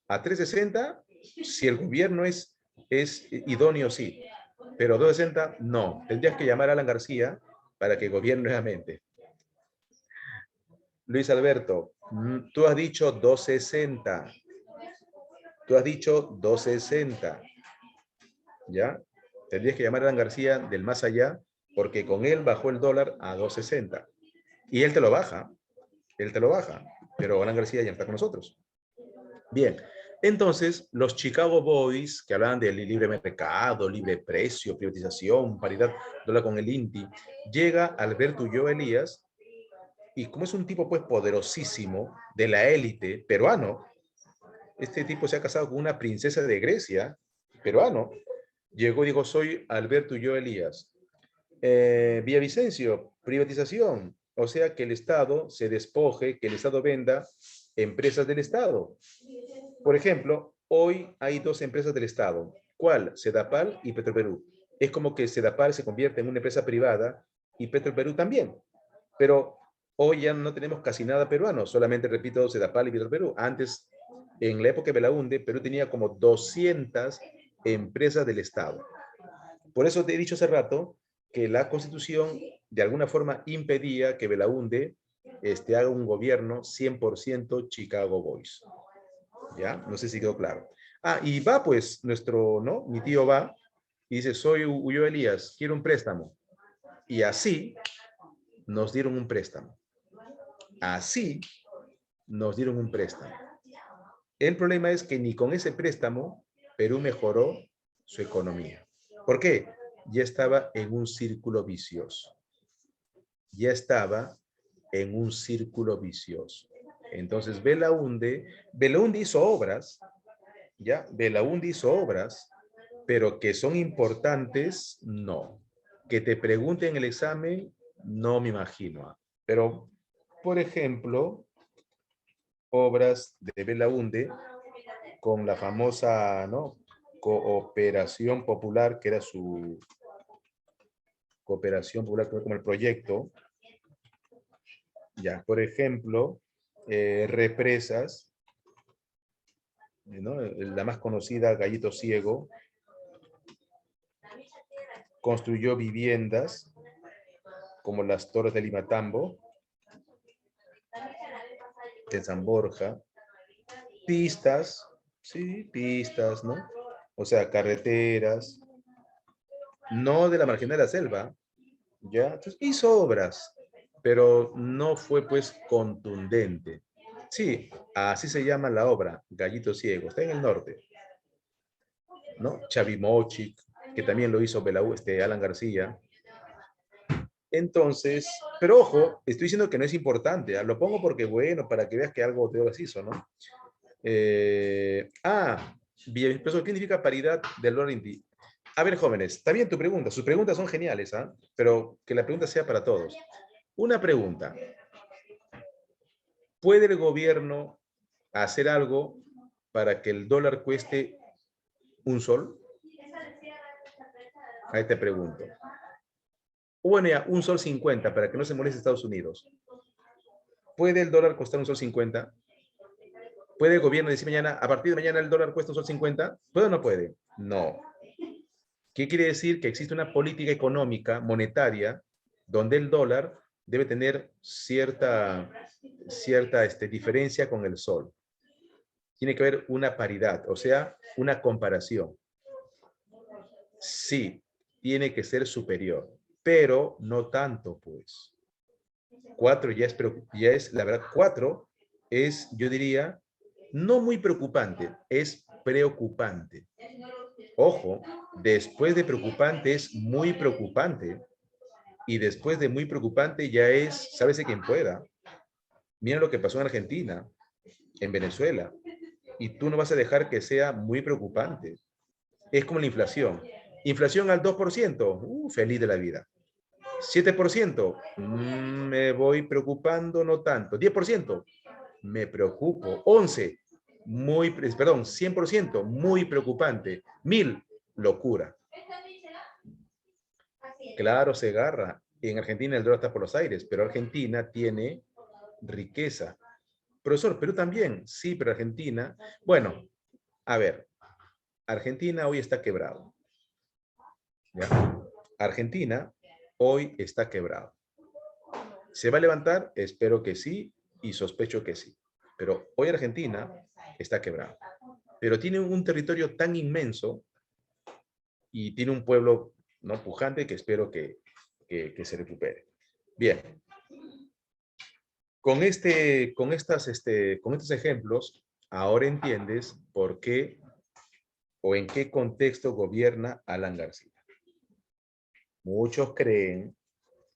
A 3.60, si el gobierno es idóneo, sí. Pero a 2.60, no. Tendrías que llamar a Alan García para que gobierne nuevamente. Luis Alberto, tú has dicho 2.60. Tú has dicho 2.60. ¿Ya? Tendrías que llamar a Alan García del más allá, porque con él bajó el dólar a 2.60. Y él te lo baja, pero Alan García ya está con nosotros. Bien, entonces los Chicago Boys, que hablaban de libre mercado, libre precio, privatización, paridad, dólar con el INTI, llega Alberto Ulloa Elías, y como es un tipo pues poderosísimo, de la élite, peruano, este tipo se ha casado con una princesa de Grecia, peruano, llegó y dijo, soy Alberto Ulloa Elías. Villavicencio, privatización, o sea, que el Estado se despoje, que el Estado venda empresas del Estado. Por ejemplo, hoy hay dos empresas del Estado. ¿Cuál? Sedapal y Petroperú. Es como que Sedapal se convierte en una empresa privada y Petroperú también. Pero hoy ya no tenemos casi nada peruano, solamente, repito, Sedapal y Petroperú. Antes, en la época de Belaúnde, Perú tenía como 200 empresas del Estado. Por eso te he dicho hace rato que la Constitución de alguna forma impedía que Belaúnde haga un gobierno 100% Chicago Boys. ¿Ya? No sé si quedó claro. Ah, y va pues ¿no? Mi tío va y dice, soy Ulloa Elías, quiero un préstamo. Y así nos dieron un préstamo. Así nos dieron un préstamo. El problema es que ni con ese préstamo Perú mejoró su economía. ¿Por qué? Ya estaba en un círculo vicioso. Ya estaba en un círculo vicioso. Entonces Belaúnde hizo obras, ¿ya? Belaúnde hizo obras, pero que son importantes, no. Que te pregunten en el examen, no me imagino. Pero, por ejemplo, obras de Belaúnde con la famosa, ¿no? Cooperación Popular, que era su cooperación popular como el proyecto. Ya, por ejemplo, represas, ¿no? La más conocida, Gallito Ciego, construyó viviendas como las Torres de Limatambo, de San Borja, pistas, sí, pistas, ¿no? O sea, carreteras, no de la marginal de la selva, ¿Ya? Entonces hizo obras, pero no fue pues contundente. Sí, así se llama la obra, Gallito Ciego, está en el norte, ¿no? Chavimochic, que también lo hizo Alan García. Entonces, pero ojo, estoy diciendo que no es importante, ¿ah? Lo pongo porque, bueno, para que veas que algo te hizo, ¿no? Peso, ¿qué significa paridad del dólar indi? A ver, jóvenes, está bien tu pregunta, sus preguntas son geniales, ¿ah? Pero que la pregunta sea para todos. Una pregunta, ¿puede el gobierno hacer algo para que el dólar cueste un sol? Ahí te pregunto. Bueno, ya, un sol 50 para que no se moleste Estados Unidos. ¿Puede el dólar costar un sol 50? ¿Puede el gobierno decir mañana, a partir de mañana el dólar cuesta un sol 50? ¿Puede o no puede? No. ¿Qué quiere decir? Que existe una política económica, monetaria, donde el dólar debe tener cierta diferencia con el sol. Tiene que haber una paridad, o sea, una comparación. Sí, tiene que ser superior, pero no tanto, pues. 4 ya es, la verdad, 4 es, yo diría, no muy preocupante, es preocupante. Ojo, después de preocupante es muy preocupante. Y después de muy preocupante ya es, sábese quien pueda. Mira lo que pasó en Argentina, en Venezuela. Y tú no vas a dejar que sea muy preocupante. Es como la inflación. Inflación al 2%, feliz de la vida. 7%, me voy preocupando, no tanto. 10%, me preocupo. 11, 100%, muy preocupante. 1000, locura. Claro, se agarra. En Argentina el dólar está por los aires, pero Argentina tiene riqueza. Profesor, Perú también. Sí, pero Argentina. Bueno, a ver, Argentina hoy está quebrado. ¿Ya? Argentina hoy está quebrado. ¿Se va a levantar? Espero que sí y sospecho que sí. Pero hoy Argentina está quebrado. Pero tiene un territorio tan inmenso y tiene un pueblo, ¿no?, pujante, que espero que se recupere. Bien. Con estos ejemplos, ahora entiendes por qué o en qué contexto gobierna Alan García. Muchos creen,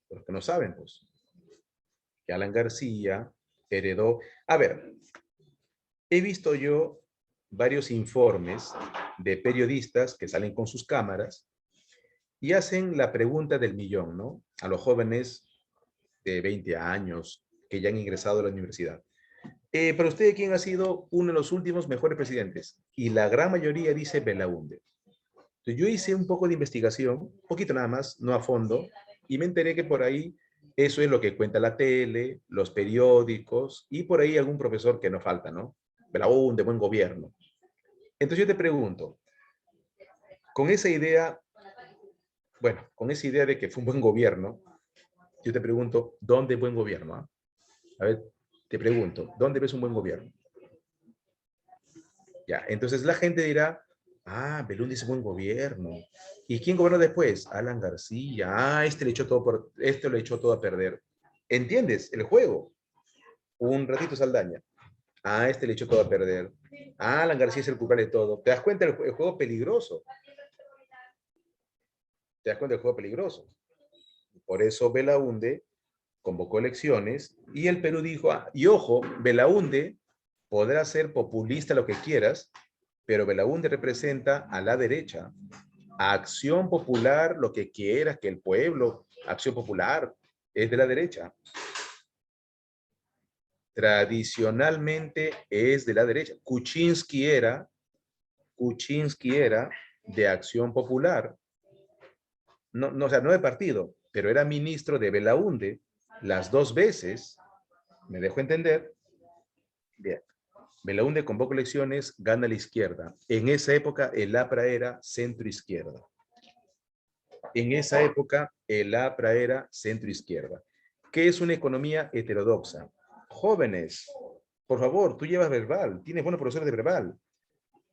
porque no saben, pues, que Alan García heredó. A ver, he visto yo varios informes de periodistas que salen con sus cámaras y hacen la pregunta del millón, ¿no? A los jóvenes de 20 años que ya han ingresado a la universidad. Para usted, ¿quién ha sido uno de los últimos mejores presidentes? Y la gran mayoría dice Belaúnde. Entonces, yo hice un poco de investigación, un poquito nada más, no a fondo, y me enteré que por ahí eso es lo que cuenta la tele, los periódicos, y por ahí algún profesor que no falta, ¿no? Belaúnde, buen gobierno. Entonces yo te pregunto, con esa idea, bueno, con esa idea de que fue un buen gobierno, yo te pregunto, ¿dónde buen gobierno? ¿Ah? A ver, te pregunto, ¿dónde ves un buen gobierno? Ya, entonces la gente dirá, Belaúnde es buen gobierno. ¿Y quién gobernó después? Alan García. Este lo echó todo a perder. ¿Entiendes? El juego. Un ratito Saldaña. Este le echó todo a perder. Alan García es el culpable de todo. ¿Te das cuenta del juego peligroso? ¿Te das cuenta del juego peligroso? Por eso Belaúnde convocó elecciones y el Perú dijo, y ojo, Belaúnde podrá ser populista lo que quieras, pero Belaúnde representa a la derecha, a Acción Popular, lo que quieras, que el pueblo, Acción Popular, es de la derecha. Tradicionalmente es de la derecha. Kuczynski era de Acción Popular, no, o sea, no de partido, pero era ministro de Belaúnde las dos veces, ¿me dejo entender? Bien. Belaúnde convoca elecciones, gana la izquierda. En esa época el APRA era centro-izquierda. En esa época el APRA era centro-izquierda. ¿Qué es una economía heterodoxa? Jóvenes, por favor, tú llevas verbal, tienes buenos profesores de verbal.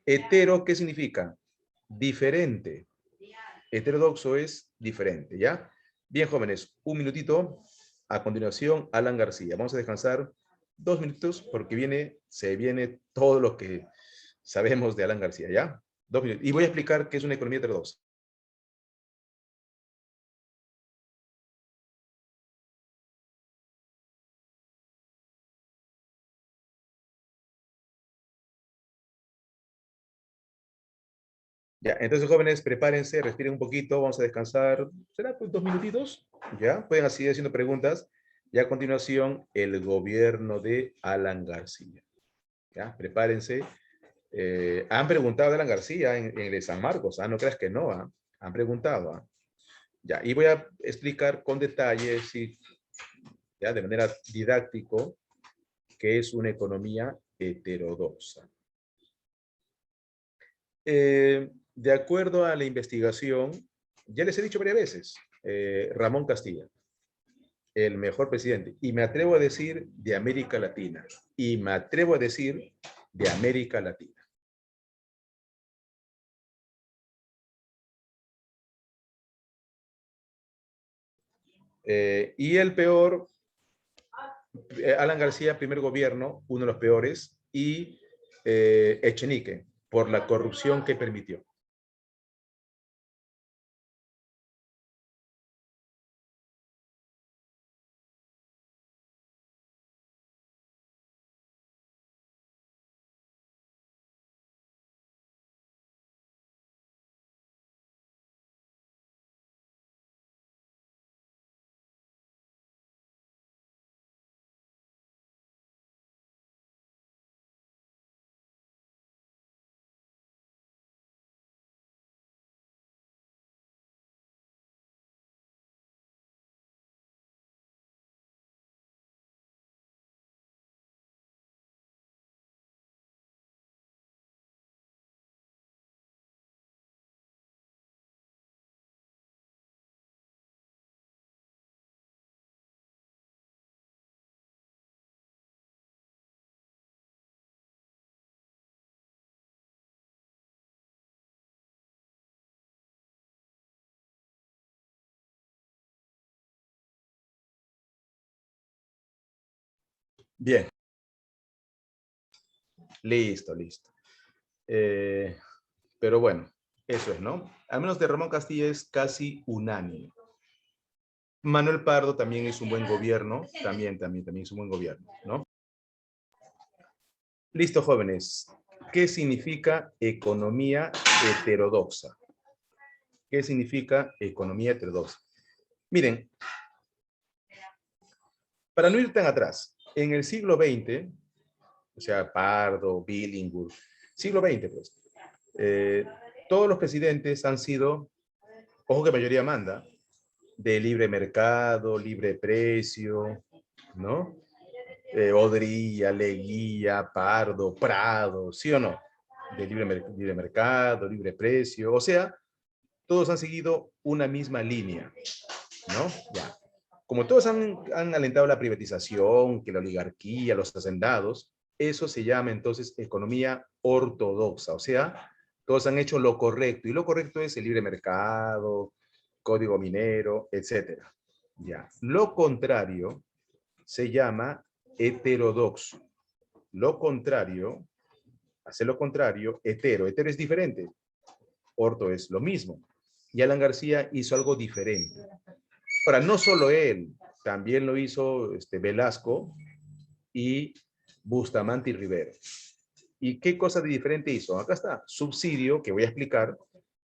Hetero, ¿qué significa? Diferente. Heterodoxo es diferente, ¿ya? Bien, jóvenes, un minutito. A continuación, Alan García. Vamos a descansar 2 minutos porque se viene todo lo que sabemos de Alan García, ¿ya? 2 minutos. Y voy a explicar qué es una economía heterodoxa. Ya, entonces, jóvenes, prepárense, respiren un poquito, vamos a descansar, será pues 2 minutitos, ¿ya? Pueden seguir haciendo preguntas. Y a continuación, el gobierno de Alan García, ¿ya? Prepárense. Han preguntado de Alan García en el de San Marcos, ¿ah? No creas que no, ¿ah? Han preguntado, ¿ah? Ya, y voy a explicar con detalles y ya de manera didáctico qué es una economía heterodoxa. De acuerdo a la investigación, ya les he dicho varias veces, Ramón Castilla, el mejor presidente, y me atrevo a decir de América Latina, y me atrevo a decir de América Latina. Y el peor, Alan García, primer gobierno, uno de los peores, y Echenique, por la corrupción que permitió. Bien, listo, listo. Eh, pero bueno, eso es, ¿no? Al menos de Ramón Castilla es casi unánime. Manuel Pardo también es un buen gobierno, también es un buen gobierno, ¿no? Listo, jóvenes. ¿Qué significa economía heterodoxa? ¿Qué significa economía heterodoxa? Miren, para no ir tan atrás, en el siglo XX, o sea, Pardo, Billingham, siglo XX, pues, eh, todos los presidentes han sido, ojo que mayoría manda, de libre mercado, libre precio, ¿no? Odría, Leguía, Pardo, Prado, ¿sí o no? De libre mercado, libre precio, o sea, todos han seguido una misma línea, ¿no? Ya. Como todos han alentado la privatización, que la oligarquía, los hacendados, eso se llama entonces economía ortodoxa, o sea, todos han hecho lo correcto, y lo correcto es el libre mercado, código minero, etcétera. Ya. Lo contrario se llama heterodoxo. Lo contrario, hacer lo contrario, hetero. Hetero es diferente, orto es lo mismo. Y Alan García hizo algo diferente. Ahora, no solo él, también lo hizo Velasco y Bustamante y Rivera. ¿Y qué cosa de diferente hizo? Acá está, subsidio, que voy a explicar,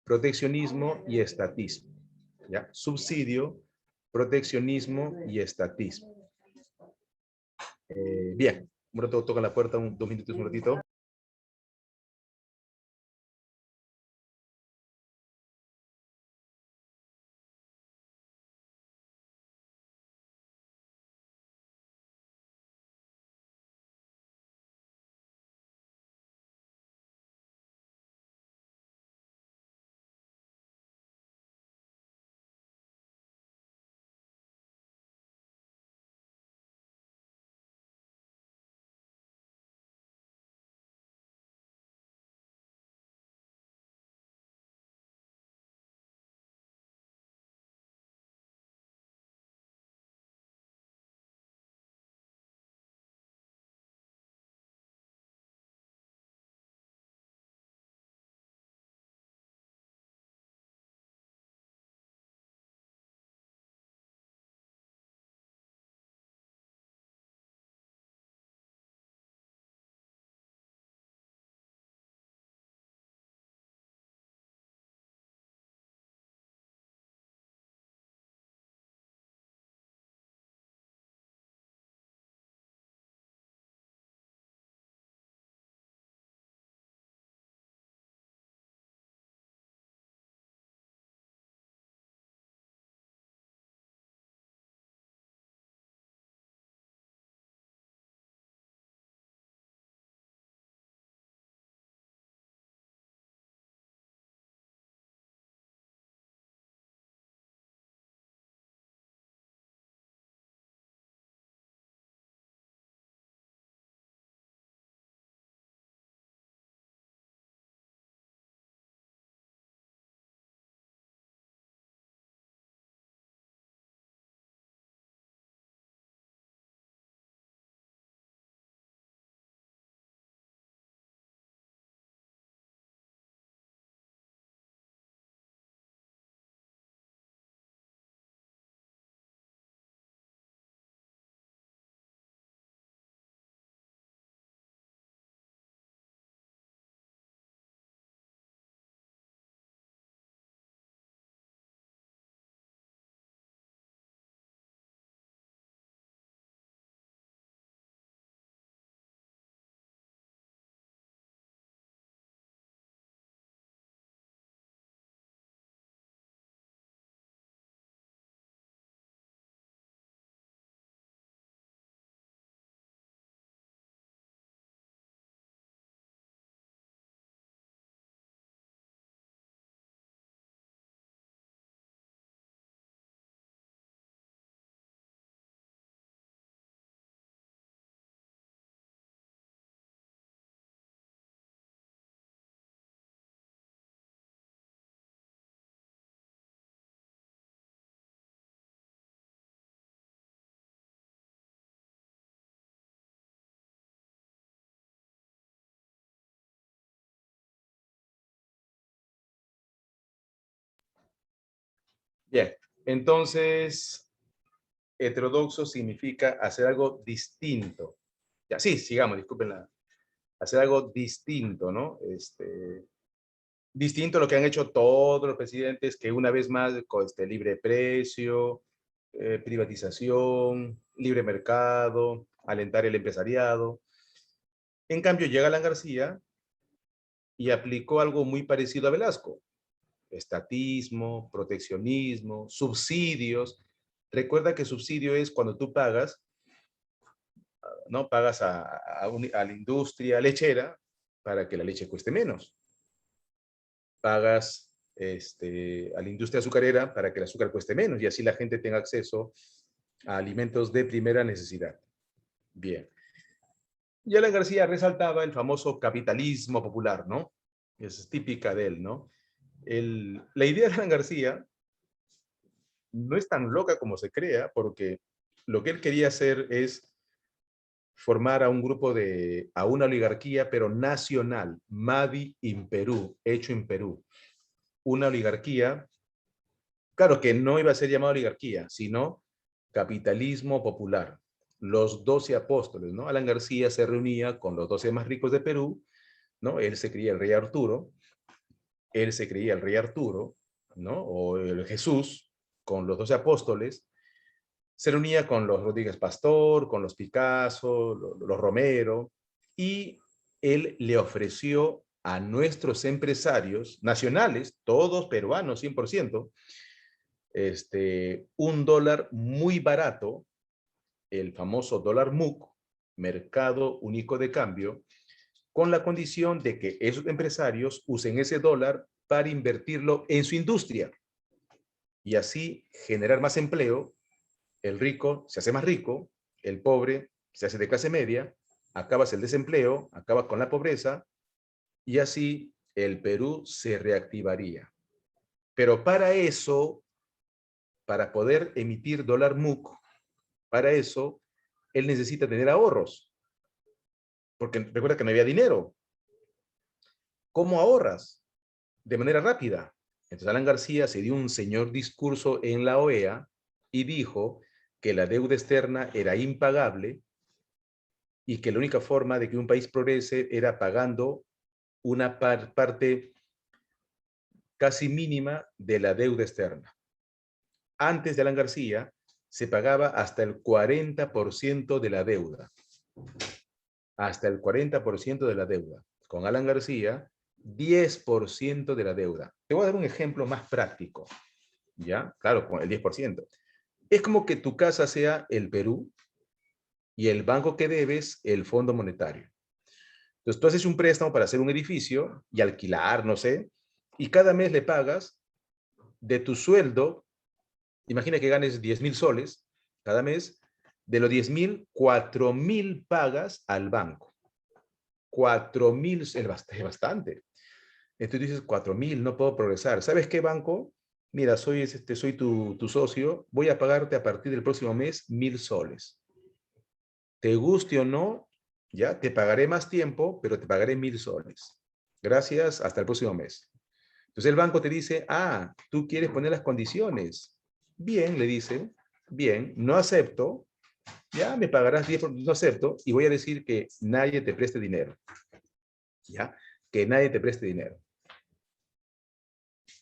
proteccionismo y estatismo. ¿Ya? Subsidio, proteccionismo y estatismo. Bien, un rato toca la puerta, 2 minutos, un ratito. Bien, entonces, heterodoxo significa hacer algo distinto. Ya, sí, sigamos, disculpen hacer algo distinto, ¿no? Distinto a lo que han hecho todos los presidentes, que una vez más, con libre precio, privatización, libre mercado, alentar el empresariado. En cambio, llega Alan García y aplicó algo muy parecido a Velasco: estatismo, proteccionismo, subsidios. Recuerda que subsidio es cuando tú pagas, ¿no? Pagas a la industria lechera para que la leche cueste menos. Pagas a la industria azucarera para que el azúcar cueste menos y así la gente tenga acceso a alimentos de primera necesidad. Bien. Y Alan García resaltaba el famoso capitalismo popular, ¿no? Es típica de él, ¿no? La idea de Alan García no es tan loca como se crea, porque lo que él quería hacer es formar a un grupo a una oligarquía, pero nacional, Madi in Perú, hecho en Perú. Una oligarquía, claro que no iba a ser llamada oligarquía, sino capitalismo popular. Los 12 apóstoles, ¿no? Alan García se reunía con los 12 más ricos de Perú, ¿no? Él se creía el rey Arturo, ¿no? O el Jesús, con los 12 apóstoles. Se reunía con los Rodríguez Pastor, con los Picasso, los Romero, y él le ofreció a nuestros empresarios nacionales, todos peruanos 100%, un dólar muy barato, el famoso dólar MUC, Mercado Único de Cambio, con la condición de que esos empresarios usen ese dólar para invertirlo en su industria y así generar más empleo. El rico se hace más rico, el pobre se hace de clase media, acabas el desempleo, acabas con la pobreza y así el Perú se reactivaría. Pero para eso, para poder emitir dólar MUC, para eso, él necesita tener ahorros, porque recuerda que no había dinero. ¿Cómo ahorras? De manera rápida. Entonces Alan García se dio un señor discurso en la OEA y dijo que la deuda externa era impagable y que la única forma de que un país progrese era pagando una parte casi mínima de la deuda externa. Antes de Alan García, se pagaba hasta el 40% de la deuda. Hasta el 40% de la deuda. Con Alan García, 10% de la deuda. Te voy a dar un ejemplo más práctico. ¿Ya? Claro, con el 10%. Es como que tu casa sea el Perú y el banco que debes, el Fondo Monetario. Entonces, tú haces un préstamo para hacer un edificio y alquilar, no sé, y cada mes le pagas de tu sueldo. Imagina que ganes 10,000 soles cada mes. De los 10,000, 4,000 pagas al banco. 4,000 es bastante. Entonces dices, 4,000, no puedo progresar. ¿Sabes qué, banco? Mira, soy tu socio, voy a pagarte a partir del próximo mes 1,000 soles. Te guste o no, ya te pagaré más tiempo, pero te pagaré 1,000 soles. Gracias, hasta el próximo mes. Entonces el banco te dice, tú quieres poner las condiciones. Bien, le dice, bien, no acepto, ya me pagarás 10, no acepto, y voy a decir que nadie te preste dinero. Ya, que nadie te preste dinero.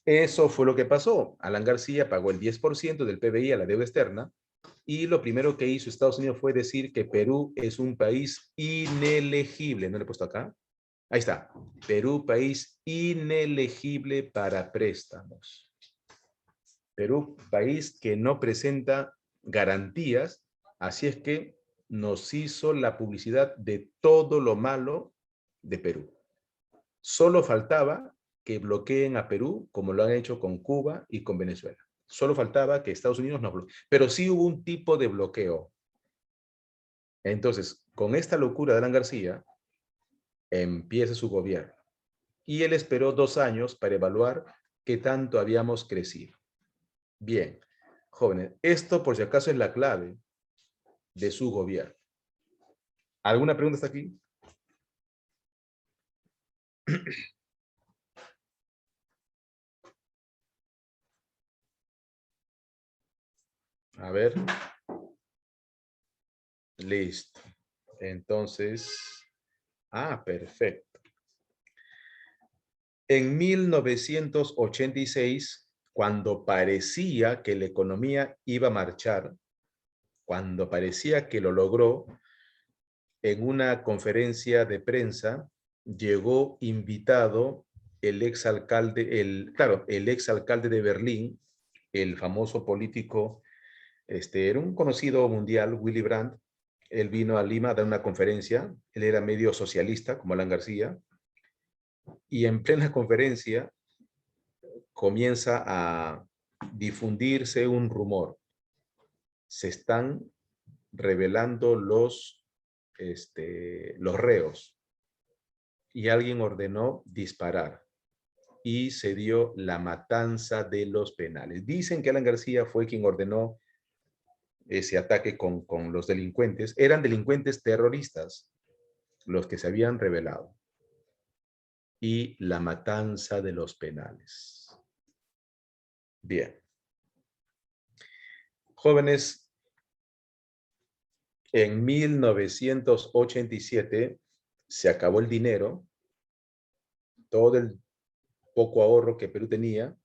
Eso fue lo que pasó. Alan García pagó el 10% del PBI a la deuda externa y lo primero que hizo Estados Unidos fue decir que Perú es un país inelegible. ¿No le he puesto acá? Ahí está. Perú, país inelegible para préstamos. Perú, país que no presenta garantías, así es que nos hizo la publicidad de todo lo malo de Perú. Solo faltaba que bloqueen a Perú como lo han hecho con Cuba y con Venezuela. Solo faltaba que Estados Unidos no bloquee. Pero sí hubo un tipo de bloqueo. Entonces, con esta locura de Alan García, empieza su gobierno. Y él esperó 2 años para evaluar qué tanto habíamos crecido. Bien, jóvenes, esto por si acaso es la clave de su gobierno. ¿Alguna pregunta hasta aquí? A ver. Listo. Entonces, perfecto. En 1986, cuando parecía que la economía iba a marchar, cuando parecía que lo logró, en una conferencia de prensa llegó invitado el exalcalde, el exalcalde de Berlín, el famoso político, era un conocido mundial, Willy Brandt. Él vino a Lima a dar una conferencia, él era medio socialista, como Alan García, y en plena conferencia comienza a difundirse un rumor. Se están revelando los reos y alguien ordenó disparar y se dio la matanza de los penales. Dicen que Alan García fue quien ordenó ese ataque con los delincuentes. Eran delincuentes terroristas los que se habían revelado. Y la matanza de los penales. Bien. Jóvenes, en 1987 se acabó el dinero, todo el poco ahorro que Perú tenía,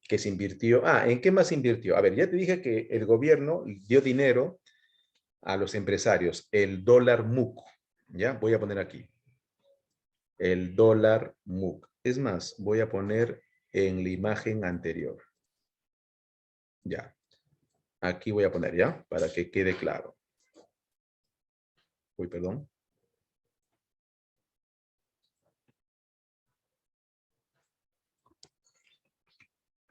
que se invirtió. ¿En qué más se invirtió? A ver, ya te dije que el gobierno dio dinero a los empresarios, el dólar MUC. Ya, voy a poner aquí. El dólar MUC. Es más, voy a poner en la imagen anterior. Ya. Aquí voy a poner, ¿ya? Para que quede claro. Uy, perdón.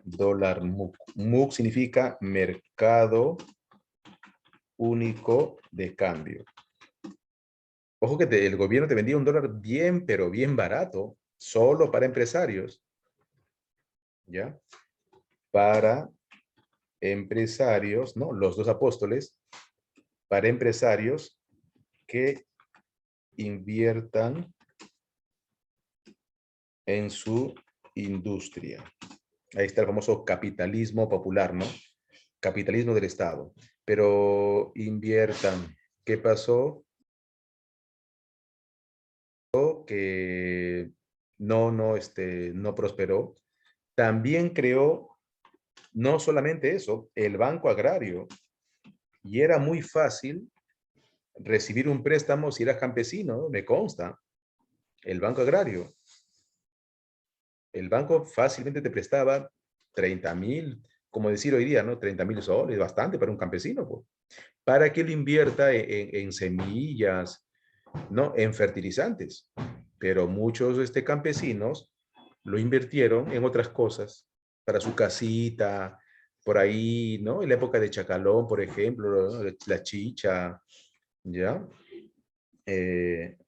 Dólar MUC. MUC significa mercado único de cambio. Ojo que el gobierno te vendía un dólar bien, pero bien barato, solo para empresarios. ¿Ya? Para empresarios, ¿no? Los dos apóstoles, para empresarios que inviertan en su industria. Ahí está el famoso capitalismo popular, ¿no? Capitalismo del Estado. Pero inviertan. ¿Qué pasó? Que no prosperó. También creó, no solamente eso, el Banco Agrario. Y era muy fácil recibir un préstamo si eras campesino, ¿no? Me consta. El Banco Agrario. El banco fácilmente te prestaba 30,000, como decir hoy día, ¿no? 30,000 soles, bastante para un campesino, pues, para que lo invierta en semillas, ¿no? En fertilizantes. Pero muchos campesinos lo invirtieron en otras cosas, para su casita, por ahí, ¿no? En la época de Chacalón, por ejemplo, ¿no? La chicha, ¿ya? Eh,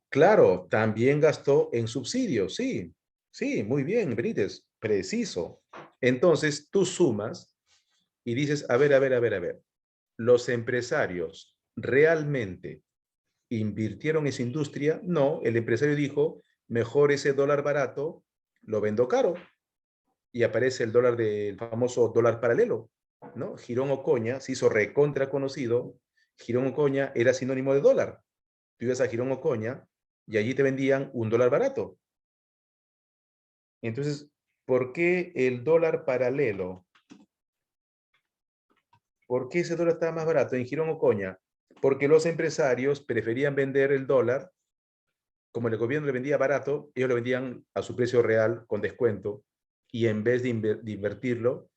claro, también gastó en subsidios, sí, sí, muy bien, Benítez, preciso. Entonces, tú sumas y dices, a ver, ¿los empresarios realmente invirtieron en esa industria? No, el empresario dijo, mejor ese dólar barato lo vendo caro. Y aparece el dólar del famoso dólar paralelo, ¿no? Girón Ocoña se hizo recontra conocido. Girón Ocoña era sinónimo de dólar. Tú ibas a Girón Ocoña y allí te vendían un dólar barato. Entonces, ¿por qué el dólar paralelo? ¿Por qué ese dólar estaba más barato en Girón Ocoña? Porque los empresarios preferían vender el dólar, como el gobierno le vendía barato, ellos lo vendían a su precio real con descuento, y en vez de invertirlo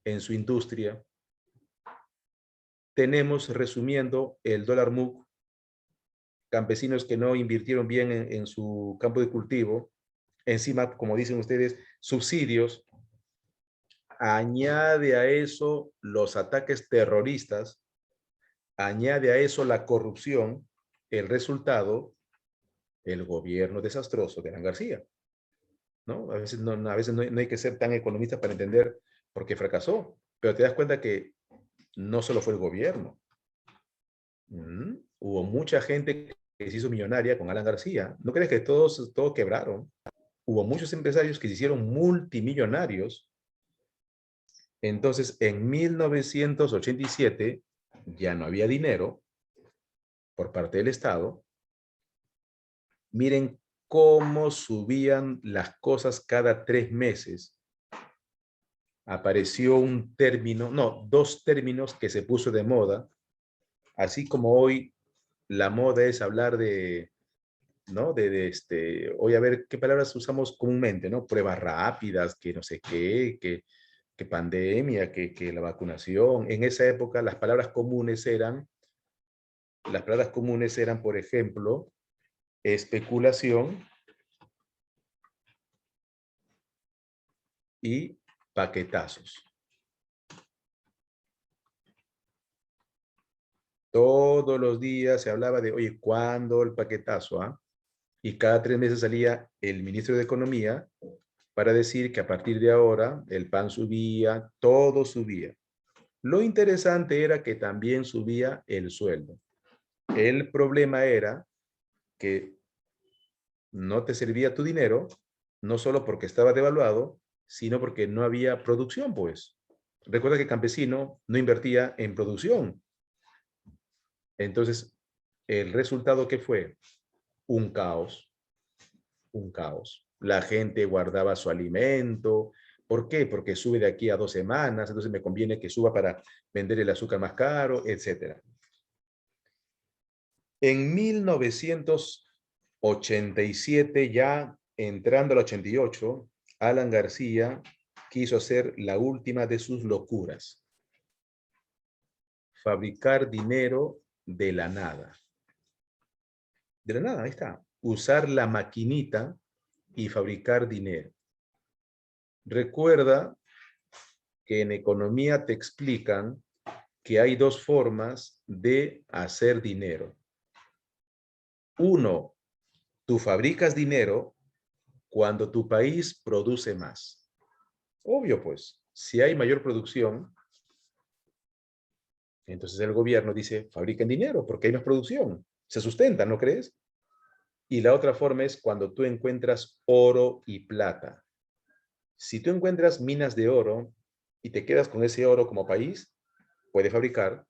en su industria, tenemos, resumiendo, el dólar MUC, campesinos que no invirtieron bien en su campo de cultivo, encima, como dicen ustedes, subsidios. Añade a eso los ataques terroristas, añade a eso la corrupción, el resultado, el gobierno desastroso de Alan García, ¿no? A veces no hay que ser tan economista para entender por qué fracasó, pero te das cuenta que no solo fue el gobierno. Hubo mucha gente que se hizo millonaria con Alan García. ¿No crees que todos quebraron? Hubo muchos empresarios que se hicieron multimillonarios Entonces, en 1987 ya no había dinero por parte del Estado. Miren cómo subían las cosas cada 3 meses. Apareció un término, no, dos términos que se puso de moda, así como hoy la moda es hablar de, ¿no? Hoy a ver qué palabras usamos comúnmente, ¿no? Pruebas rápidas, que no sé qué, que pandemia, que la vacunación. En esa época las palabras comunes eran, por ejemplo, especulación y paquetazos. Todos los días se hablaba de, oye, ¿cuándo el paquetazo? ¿Ah? Y cada 3 meses salía el ministro de Economía para decir que a partir de ahora el pan subía, todo subía. Lo interesante era que también subía el sueldo. El problema era que no te servía tu dinero, no solo porque estaba devaluado, sino porque no había producción, pues. Recuerda que el campesino no invertía en producción. Entonces, el resultado que fue un caos, un caos. La gente guardaba su alimento. ¿Por qué? Porque sube de aquí a 2 semanas, entonces me conviene que suba para vender el azúcar más caro, etcétera. En 1987, ya entrando al 88, Alan García quiso hacer la última de sus locuras: fabricar dinero de la nada. De la nada, ahí está. Usar la maquinita y fabricar dinero. Recuerda que en economía te explican que hay dos formas de hacer dinero. Uno, tú fabricas dinero cuando tu país produce más. Obvio, pues, si hay mayor producción, entonces el gobierno dice, fabriquen dinero porque hay más producción. Se sustenta, ¿no crees? Y la otra forma es cuando tú encuentras oro y plata. Si tú encuentras minas de oro y te quedas con ese oro como país, puedes fabricar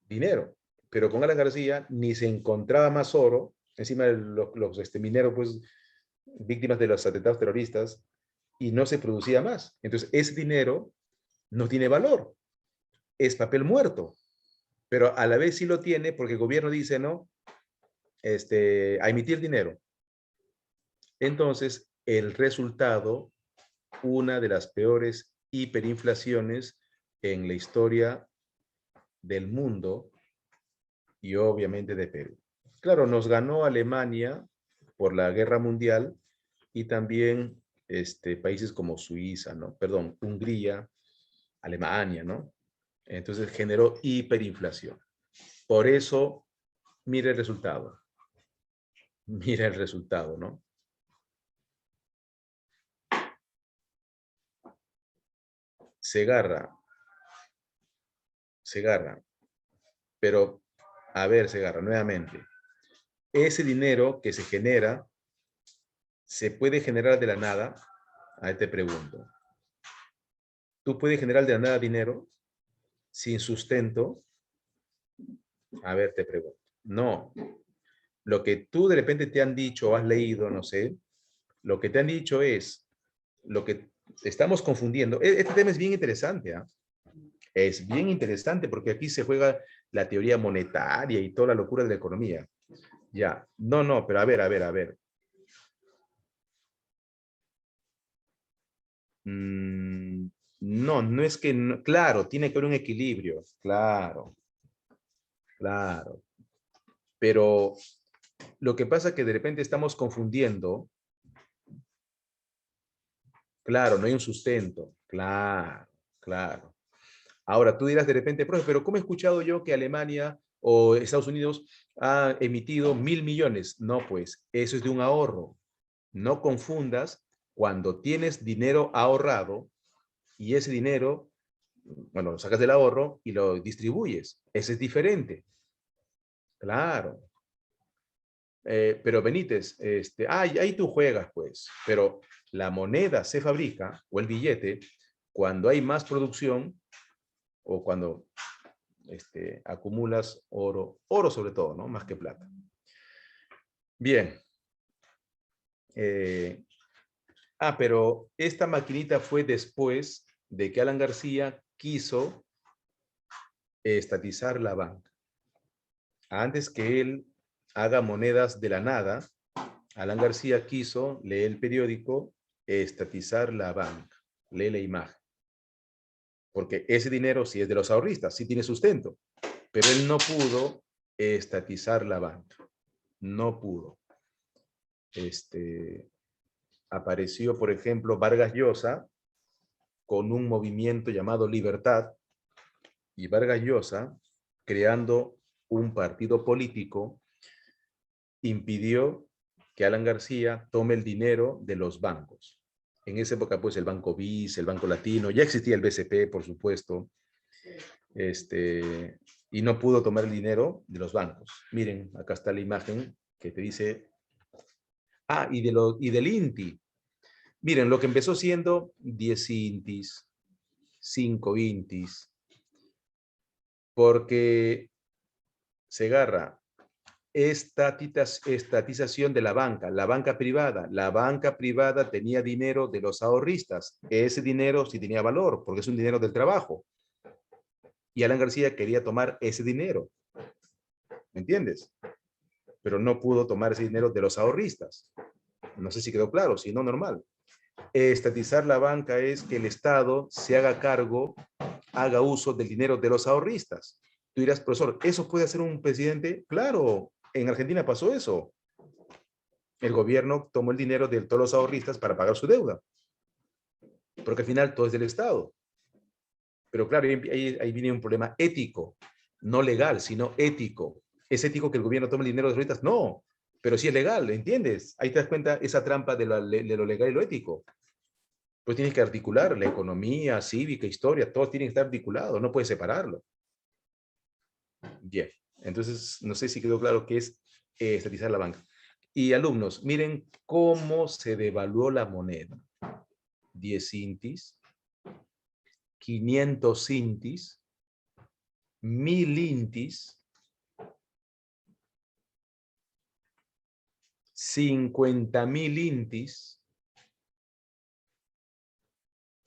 dinero. Pero con Alan García ni se encontraba más oro, encima de los mineros, pues, víctimas de los atentados terroristas, y no se producía más. Entonces, ese dinero no tiene valor, es papel muerto, pero a la vez sí lo tiene porque el gobierno dice, no, a emitir dinero. Entonces, el resultado, una de las peores hiperinflaciones en la historia del mundo y obviamente de Perú. Claro, nos ganó Alemania por la guerra mundial y también países como Suiza, ¿no? Perdón, Hungría, Alemania, ¿no? Entonces generó hiperinflación. Por eso, mire el resultado. Mira el resultado, ¿no? Segarra, Segarra. Pero, a ver, Segarra, nuevamente. Ese dinero que se genera, ¿se puede generar de la nada? Ahí te pregunto. ¿Tú puedes generar de la nada dinero sin sustento? A ver, te pregunto. No. Lo que tú de repente te han dicho o has leído, no sé, lo que te han dicho es lo que estamos confundiendo. Este tema es bien interesante, ¿ah? Es bien interesante porque aquí se juega la teoría monetaria y toda la locura de la economía. Ya, no, no, pero a ver, a ver, a ver. Mm, no, no es que, claro, tiene que haber un equilibrio, claro, claro. Pero lo que pasa es que de repente estamos confundiendo, claro, no hay un sustento, claro, claro. Ahora, tú dirás de repente, profe, pero ¿cómo he escuchado yo que Alemania o Estados Unidos ha emitido 1.000 millones? No, pues, eso es de un ahorro. No confundas cuando tienes dinero ahorrado y ese dinero, bueno, lo sacas del ahorro y lo distribuyes. Ese es diferente. Claro. Pero Benítez, ahí tú juegas, pues, pero la moneda se fabrica, o el billete, cuando hay más producción o cuando acumulas oro, oro sobre todo, ¿no? Más que plata. Bien. Pero esta maquinita fue después de que Alan García quiso estatizar la banca. Antes que él haga monedas de la nada, Alan García quiso, lee el periódico, estatizar la banca. Lee la imagen. Porque ese dinero sí es de los ahorristas, sí tiene sustento. Pero él no pudo estatizar la banca. No pudo. Apareció, por ejemplo, Vargas Llosa con un movimiento llamado Libertad, y Vargas Llosa, creando un partido político, impidió que Alan García tome el dinero de los bancos. En esa época, pues, el Banco BIS, el Banco Latino, ya existía el BCP, por supuesto, y no pudo tomar el dinero de los bancos. Miren, acá está la imagen que te dice, y del INTI. Miren, lo que empezó siendo 10 INTIs, 5 INTIs, porque se agarra estatización de la banca privada. La banca privada tenía dinero de los ahorristas. Ese dinero sí tenía valor, porque es un dinero del trabajo. Y Alan García quería tomar ese dinero. ¿Me entiendes? Pero no pudo tomar ese dinero de los ahorristas. No sé si quedó claro, si no, normal. Estatizar la banca es que el Estado se haga cargo, haga uso del dinero de los ahorristas. Tú dirás, profesor, ¿eso puede hacer un presidente? Claro, en Argentina pasó eso. El gobierno tomó el dinero de todos los ahorristas para pagar su deuda. Porque al final todo es del Estado. Pero claro, ahí viene un problema ético, no legal, sino ético. ¿Es ético que el gobierno tome el dinero de los ahorristas? No, pero sí es legal, ¿entiendes? Ahí te das cuenta esa trampa de lo legal y lo ético. Pues tienes que articular la economía, cívica, historia, todos tienen que estar articulados, no puedes separarlo. Bien, entonces no sé si quedó claro qué es estatizar la banca. Y alumnos, miren cómo se devaluó la moneda. 10 intis, 500 intis, 1000 intis, 50.000 intis,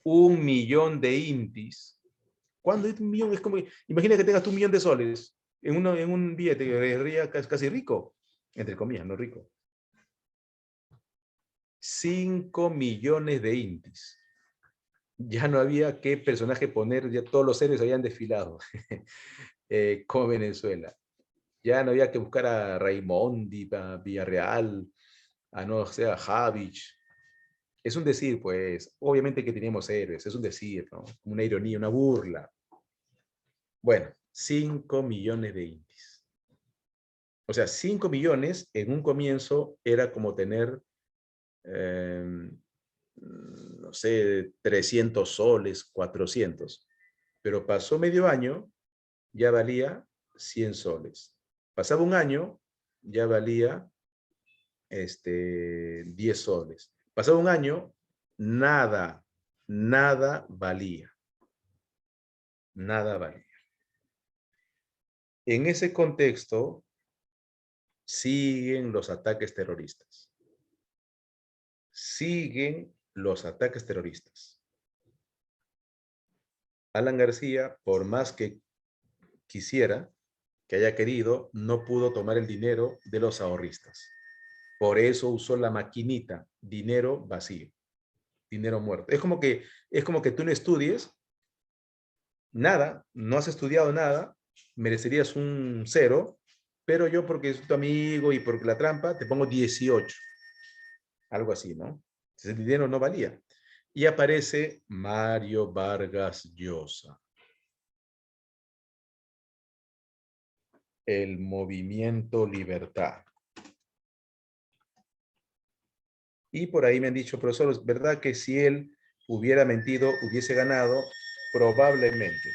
1.000.000 de intis. ¿Cuándo es 1.000.000? Es como, imagina que tengas tú 1.000.000 de soles en un billete que sería casi rico, entre comillas, no rico. 5 millones de intis. Ya no había qué personaje poner, ya todos los héroes habían desfilado, como Venezuela. Ya no había que buscar a Raimondi, a Villarreal, a no sé, a Javich. Es un decir, pues, obviamente que teníamos héroes, es un decir, ¿no? Una ironía, una burla. Bueno, 5 millones de intis. O sea, 5 millones en un comienzo era como tener, no sé, 300 soles, 400. Pero pasó medio año, ya valía 100 soles. Pasaba un año, ya valía 10 soles. Pasaba un año, nada valía. Nada valía. En ese contexto, siguen los ataques terroristas. Siguen los ataques terroristas. Alan García, por más que quisiera, que haya querido, no pudo tomar el dinero de los ahorristas. Por eso usó la maquinita, dinero vacío, dinero muerto. Es como que tú no estudies nada, no has estudiado nada, merecerías un 0, pero yo porque soy tu amigo y porque la trampa te pongo 18. Algo así, ¿no? Entonces el dinero no valía. Y aparece Mario Vargas Llosa. El movimiento Libertad. Y por ahí me han dicho, profesor, es verdad que si él hubiera mentido, hubiese ganado, probablemente.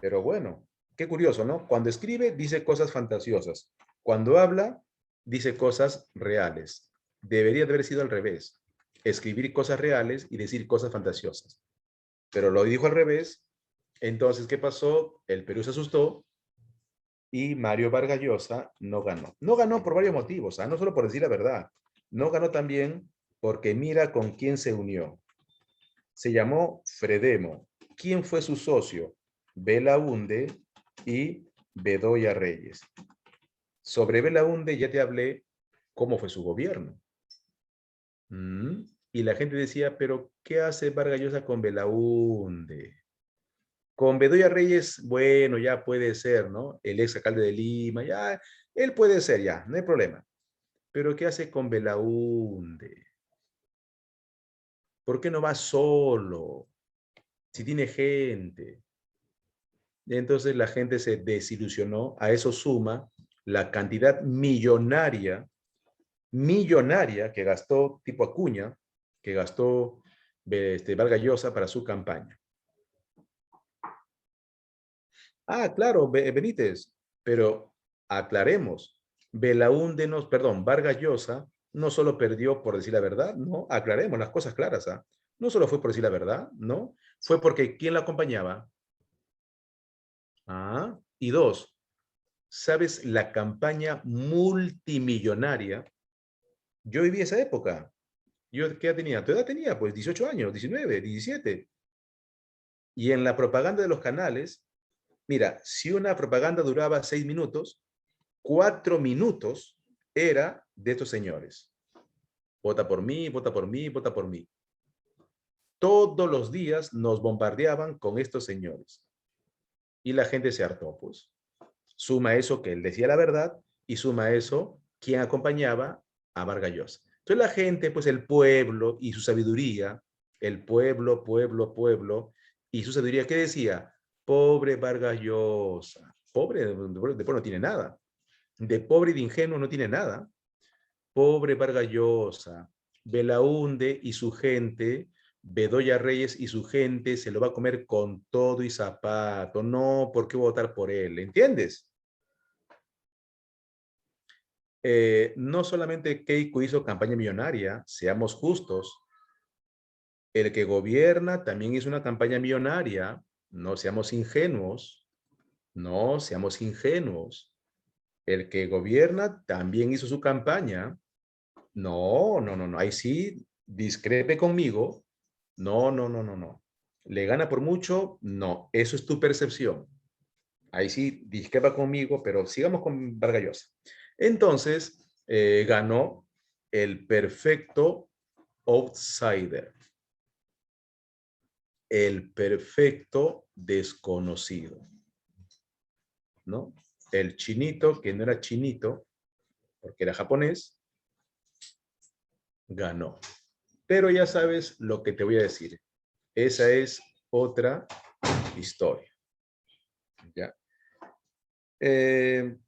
Pero bueno, qué curioso, ¿no? Cuando escribe, dice cosas fantasiosas. Cuando habla, dice cosas reales. Debería de haber sido al revés. Escribir cosas reales y decir cosas fantasiosas. pero lo dijo al revés. Entonces, ¿qué pasó? El Perú se asustó y Mario Vargas Llosa no ganó. No ganó por varios motivos, no solo por decir la verdad. No ganó también porque mira con quién se unió. Se llamó Fredemo. ¿Quién fue su socio? Belaúnde y Bedoya Reyes. Sobre Belaúnde ya te hablé cómo fue su gobierno. Y la gente decía, pero ¿qué hace Vargas Llosa con Belaúnde? Con Bedoya Reyes, bueno, ya puede ser, ¿no? El ex alcalde de Lima, ya, él puede ser, ya, no hay problema. Pero ¿qué hace con Belaúnde? ¿Por qué no va solo? Si tiene gente. Entonces la gente se desilusionó. A eso suma la cantidad millonaria que gastó tipo Acuña, que gastó Vargas Llosa para su campaña. Ah, claro, Benítez, pero aclaremos, Vargas Llosa no solo perdió por decir la verdad, no, aclaremos las cosas claras, ¿ah? No solo fue por decir la verdad, no, fue porque ¿quién la acompañaba? Ah, y dos, ¿sabes la campaña multimillonaria? Yo viví esa época. Yo, ¿qué edad tenía? ¿Tu edad tenía? Pues 18 años, 19, 17. Y en la propaganda de los canales, mira, si una propaganda duraba 6 minutos, 4 minutos era de estos señores. Vota por mí, vota por mí, vota por mí. Todos los días nos bombardeaban con estos señores. Y la gente se hartó, pues. Suma eso que él decía la verdad y suma eso quien acompañaba a Vargas Llosa. Entonces la gente, pues el pueblo y su sabiduría, el pueblo y su sabiduría, ¿qué decía? Pobre Vargas Llosa. Pobre, de pobre no tiene nada. De pobre y de ingenuo no tiene nada. Pobre Vargas Llosa. Belaúnde y su gente, Bedoya Reyes y su gente se lo va a comer con todo y zapato. No, ¿por qué votar por él? ¿Entiendes? No solamente Keiko hizo campaña millonaria, seamos justos, el que gobierna también hizo una campaña millonaria, no seamos ingenuos, no seamos ingenuos. El que gobierna también hizo su campaña, no, ahí sí, discrepe conmigo, no. ¿Le gana por mucho? No, eso es tu percepción. Ahí sí, discrepa conmigo, pero sigamos con Vargas Llosa. Entonces, ganó el perfecto outsider, el perfecto desconocido, ¿no? El chinito, que no era chinito, porque era japonés, ganó. Pero ya sabes lo que te voy a decir. Esa es otra historia. ¿Ya?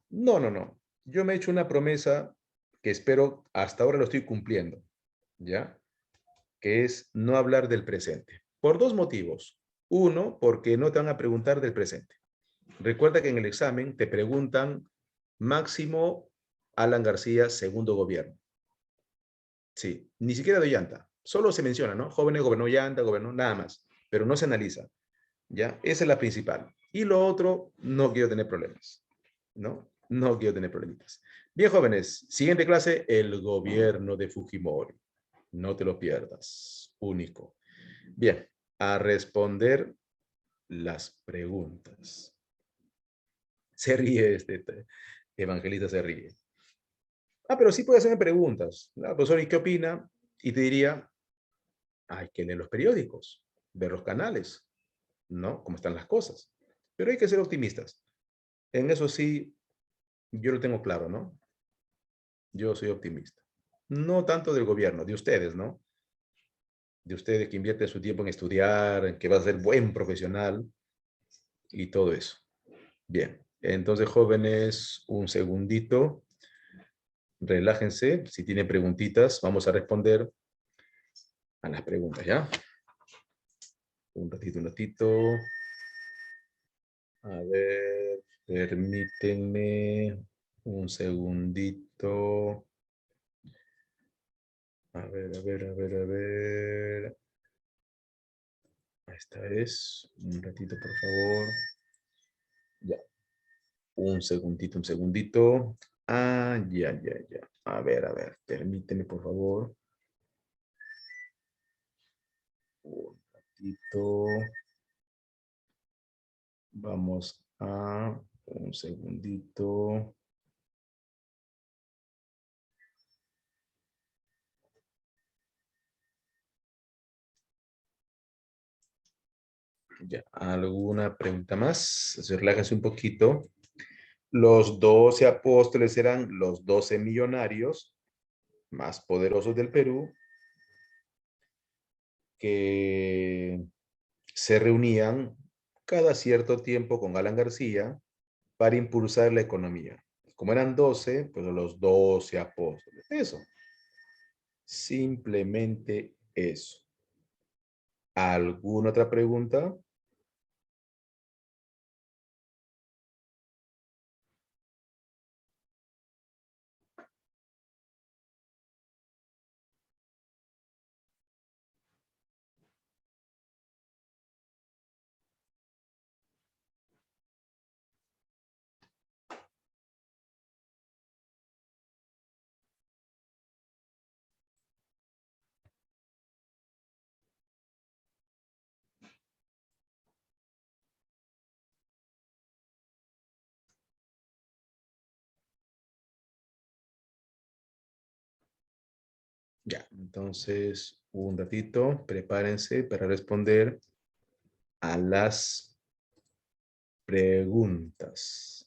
No. Yo me he hecho una promesa que espero, hasta ahora lo estoy cumpliendo, ¿ya? Que es no hablar del presente. Por dos motivos. Uno, porque no te van a preguntar del presente. Recuerda que en el examen te preguntan Máximo Alan García, segundo gobierno. Sí, ni siquiera de Llanta. Solo se menciona, ¿no? Jóvenes gobernó Llanta, gobernó nada más, pero no se analiza, ¿ya? Esa es la principal. Y lo otro, no quiero tener problemas, ¿no? No quiero tener problemitas. Bien, jóvenes, siguiente clase, el gobierno de Fujimori. No te lo pierdas, único. Bien, a responder las preguntas. Se ríe evangelista, se ríe. Pero sí puede hacerme preguntas. Profesor, ¿y qué opina? Y te diría, hay que leer los periódicos, ver los canales, ¿no? Cómo están las cosas. Pero hay que ser optimistas. En eso sí, yo lo tengo claro, ¿no? Yo soy optimista. No tanto del gobierno, de ustedes, ¿no? De ustedes que invierten su tiempo en estudiar, en que va a ser buen profesional y todo eso. Bien, entonces jóvenes, un segundito, relájense, si tienen preguntitas, vamos a responder a las preguntas, ¿ya? Un ratito. A ver, permítanme un segundito. A ver. esta es. Un ratito, por favor. Ya. Un segundito, un segundito. Ah, ya, ya, ya. A ver. Permíteme, por favor. Un ratito. Vamos a... Un segundito. Ya, ¿alguna pregunta más? Se relájese un poquito. Los 12 apóstoles eran los 12 millonarios más poderosos del Perú que se reunían cada cierto tiempo con Alan García para impulsar la economía. Como eran 12, pues los 12 apóstoles. Eso. Simplemente eso. ¿Alguna otra pregunta? Ya, entonces un ratito, prepárense para responder a las preguntas.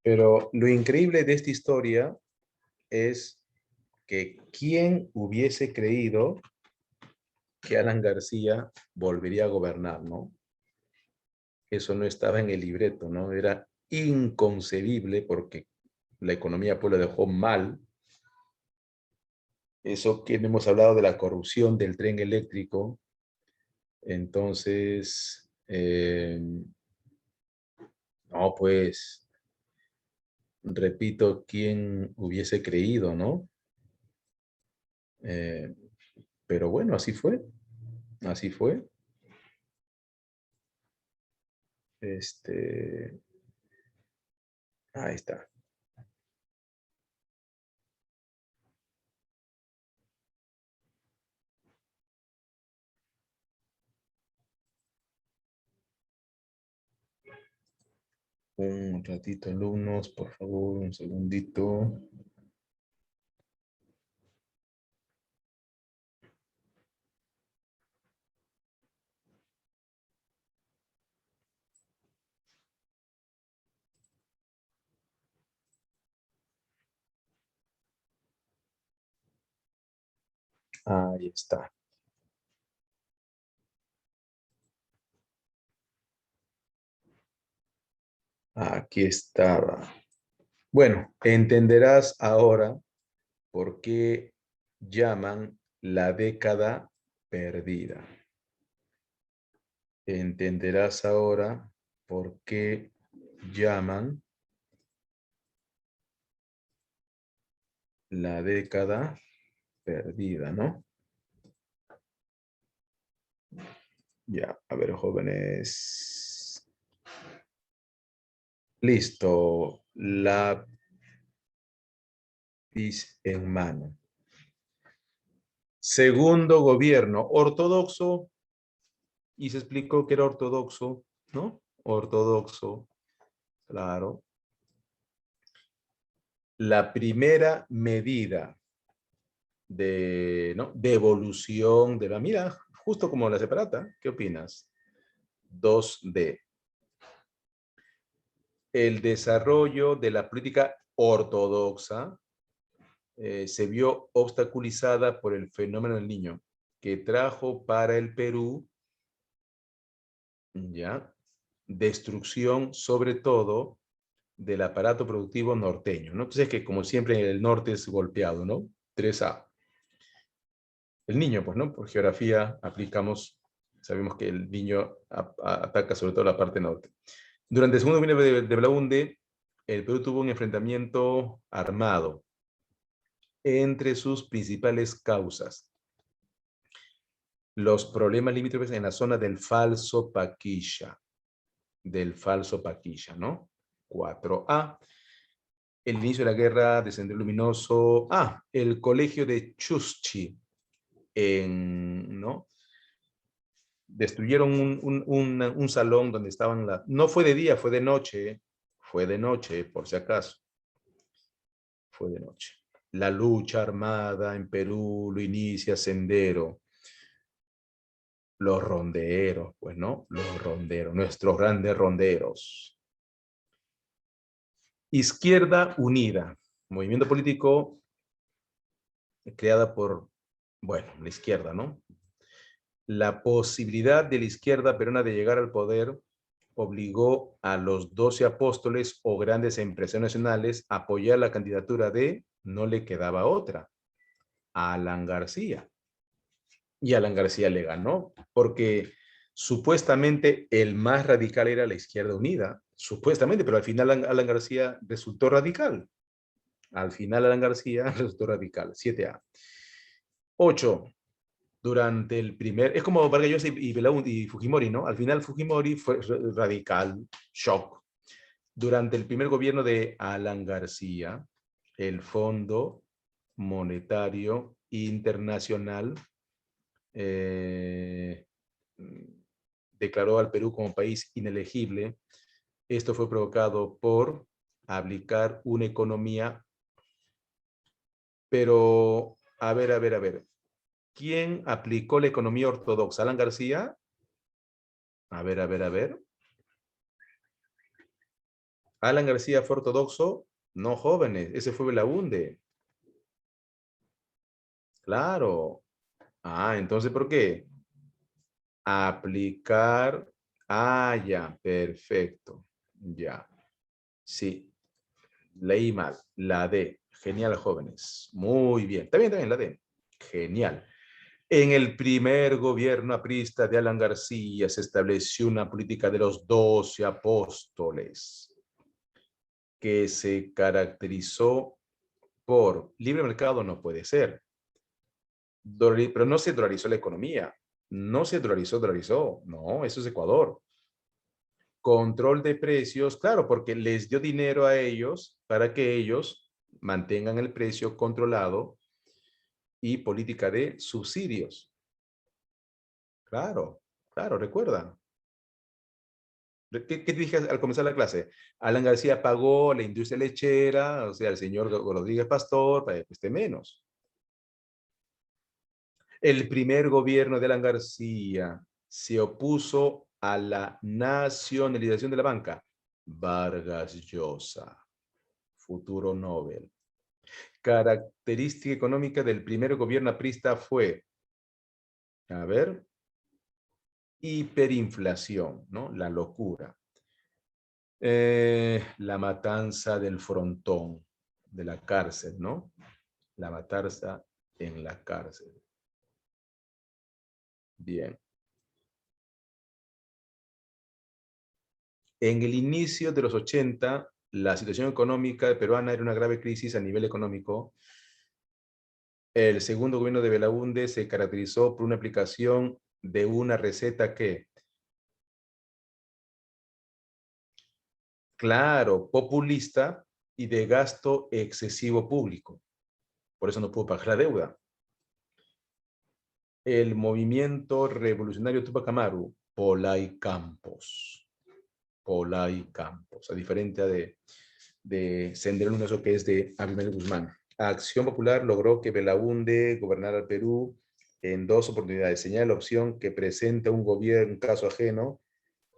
Pero lo increíble de esta historia es que quién hubiese creído que Alan García volvería a gobernar, ¿no? Eso no estaba en el libreto, ¿no? Era inconcebible porque la economía pues lo dejó mal. Eso que hemos hablado de la corrupción del tren eléctrico. Entonces, no, pues, repito, quién hubiese creído, ¿no? Eh, pero bueno, así fue. Así fue. Este, ahí está. Un ratito, alumnos, por favor, un segundito. Ahí está. Aquí estaba. Bueno, entenderás ahora por qué llaman la década perdida. Entenderás ahora por qué llaman la década perdida, ¿no? Ya, a ver, jóvenes. Listo. Lápiz en mano. Segundo gobierno ortodoxo, y se explicó que era ortodoxo, ¿no? Ortodoxo, claro. La primera medida de, ¿no? de evolución de la, mira, justo como la separata, ¿qué opinas? 2D. El desarrollo de la política ortodoxa se vio obstaculizada por el fenómeno del niño, que trajo para el Perú, ya, destrucción sobre todo del aparato productivo norteño, ¿no? Entonces, que como siempre el norte es golpeado, ¿no? 3A. El niño, pues, ¿no? Por geografía aplicamos, sabemos que el niño ataca sobre todo la parte norte. Durante el segundo gobierno de Belaúnde, el Perú tuvo un enfrentamiento armado entre sus principales causas. Los problemas limítrofes en la zona del Falso Paquilla, ¿no? 4A. El inicio de la guerra de Sendero Luminoso. El colegio de Chuschi, ¿no? Destruyeron un salón donde estaban no fue de día, fue de noche, por si acaso. Fue de noche. La lucha armada en Perú lo inicia Sendero. Los ronderos, pues, ¿no? Los ronderos, nuestros grandes ronderos. Izquierda Unida, movimiento político creada por, bueno, la izquierda, ¿no? La posibilidad de la izquierda peruana de llegar al poder obligó a los 12 apóstoles o grandes empresarios nacionales a apoyar la candidatura de, no le quedaba otra, Alan García. Y Alan García le ganó, porque supuestamente el más radical era la Izquierda Unida, supuestamente, pero al final Alan García resultó radical. Al final Alan García resultó radical, 7A. 8. Durante el primer, es como Vargas Llosa y Fujimori, ¿no? Al final Fujimori fue radical, shock. Durante el primer gobierno de Alan García, el Fondo Monetario Internacional declaró al Perú como país inelegible. Esto fue provocado por aplicar una economía, pero a ver. ¿Quién aplicó la economía ortodoxa? ¿Alan García? A ver. ¿Alan García fue ortodoxo? No, jóvenes, ese fue Belaúnde. Claro. Entonces, ¿por qué? Aplicar. Ya, perfecto. Ya. Sí, leí mal. La D. Genial, jóvenes. Muy bien. Está bien, la D. Genial. En el primer gobierno aprista de Alan García se estableció una política de los 12 apóstoles que se caracterizó por libre mercado, no puede ser, pero no se dolarizó la economía, no se dolarizó, no, eso es Ecuador. Control de precios, claro, porque les dio dinero a ellos para que ellos mantengan el precio controlado y política de subsidios. Claro, recuerda. ¿Qué te dije al comenzar la clase? Alan García pagó la industria lechera, o sea, el señor Rodríguez Pastor, para que cueste menos. El primer gobierno de Alan García se opuso a la nacionalización de la banca. Vargas Llosa, futuro Nobel. Característica económica del primer gobierno aprista fue, a ver, hiperinflación, ¿no? La locura. La matanza del frontón, de la cárcel, ¿no? La matanza en la cárcel. Bien. En el inicio de los 80, la situación económica peruana era una grave crisis a nivel económico. El segundo gobierno de Belaúnde se caracterizó por una aplicación de una receta que, claro, populista y de gasto excesivo público. Por eso no pudo pagar la deuda. El movimiento revolucionario Tupac Amaru, Polay Campos, a diferencia de Sendero Luminoso, que es de Abimael Guzmán. Acción Popular logró que Belaúnde gobernara el Perú en 2 oportunidades. Señala la opción que presenta un gobierno, un caso ajeno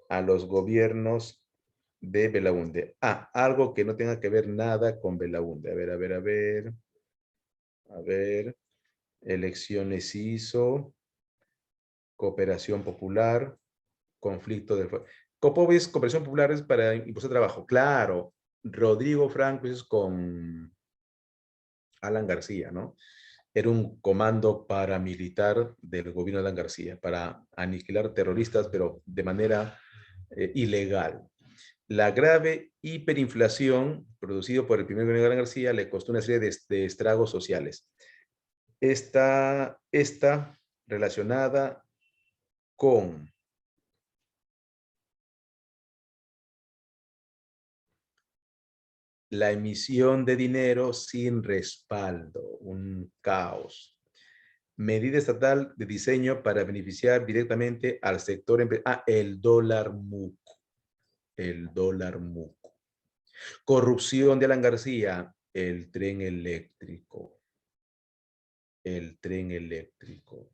a los gobiernos de Belaúnde. Algo que no tenga que ver nada con Belaúnde. A ver. Elecciones hizo, cooperación popular, conflicto de... Coopobis, cooperación popular es para impulsar trabajo. Claro, Rodrigo Franco es con Alan García, ¿no? Era un comando paramilitar del gobierno de Alan García para aniquilar terroristas, pero de manera ilegal. La grave hiperinflación producido por el primer gobierno de Alan García le costó una serie de estragos sociales. Esta relacionada con la emisión de dinero sin respaldo, un caos. Medida estatal de diseño para beneficiar directamente al sector el dólar MUC. El dólar MUC. Corrupción de Alan García, el tren eléctrico. El tren eléctrico.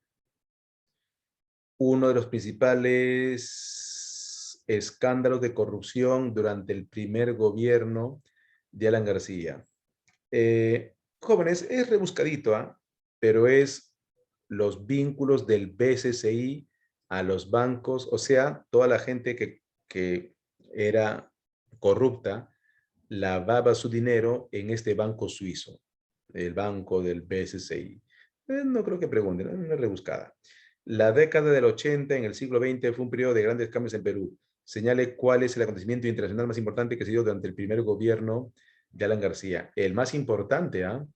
Uno de los principales escándalos de corrupción durante el primer gobierno de Alan García. Jóvenes, es rebuscadito, pero es los vínculos del BCCI a los bancos, o sea, toda la gente que era corrupta lavaba su dinero en este banco suizo, el banco del BCCI. No creo que pregunten, no es rebuscada. La década del 80 en el siglo XX fue un periodo de grandes cambios en Perú. Señale cuál es el acontecimiento internacional más importante que se dio durante el primer gobierno de Alan García. El más importante, a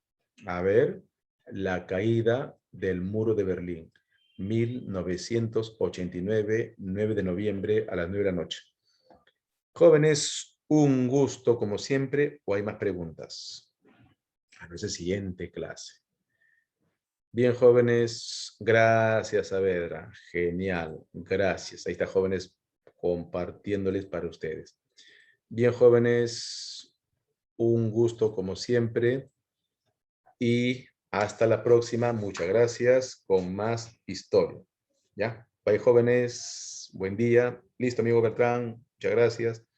ver, la caída del muro de Berlín, 1989, 9 de noviembre a las 9 de la noche. Jóvenes, un gusto como siempre, o hay más preguntas. A nuestra siguiente clase. Bien, jóvenes, gracias, Saavedra. Genial, gracias. Ahí está, jóvenes, compartiéndoles para ustedes. Bien, jóvenes, un gusto como siempre. Y hasta la próxima. Muchas gracias con más historia. ¿Ya? Bye, jóvenes. Buen día. Listo, amigo Bertrán. Muchas gracias.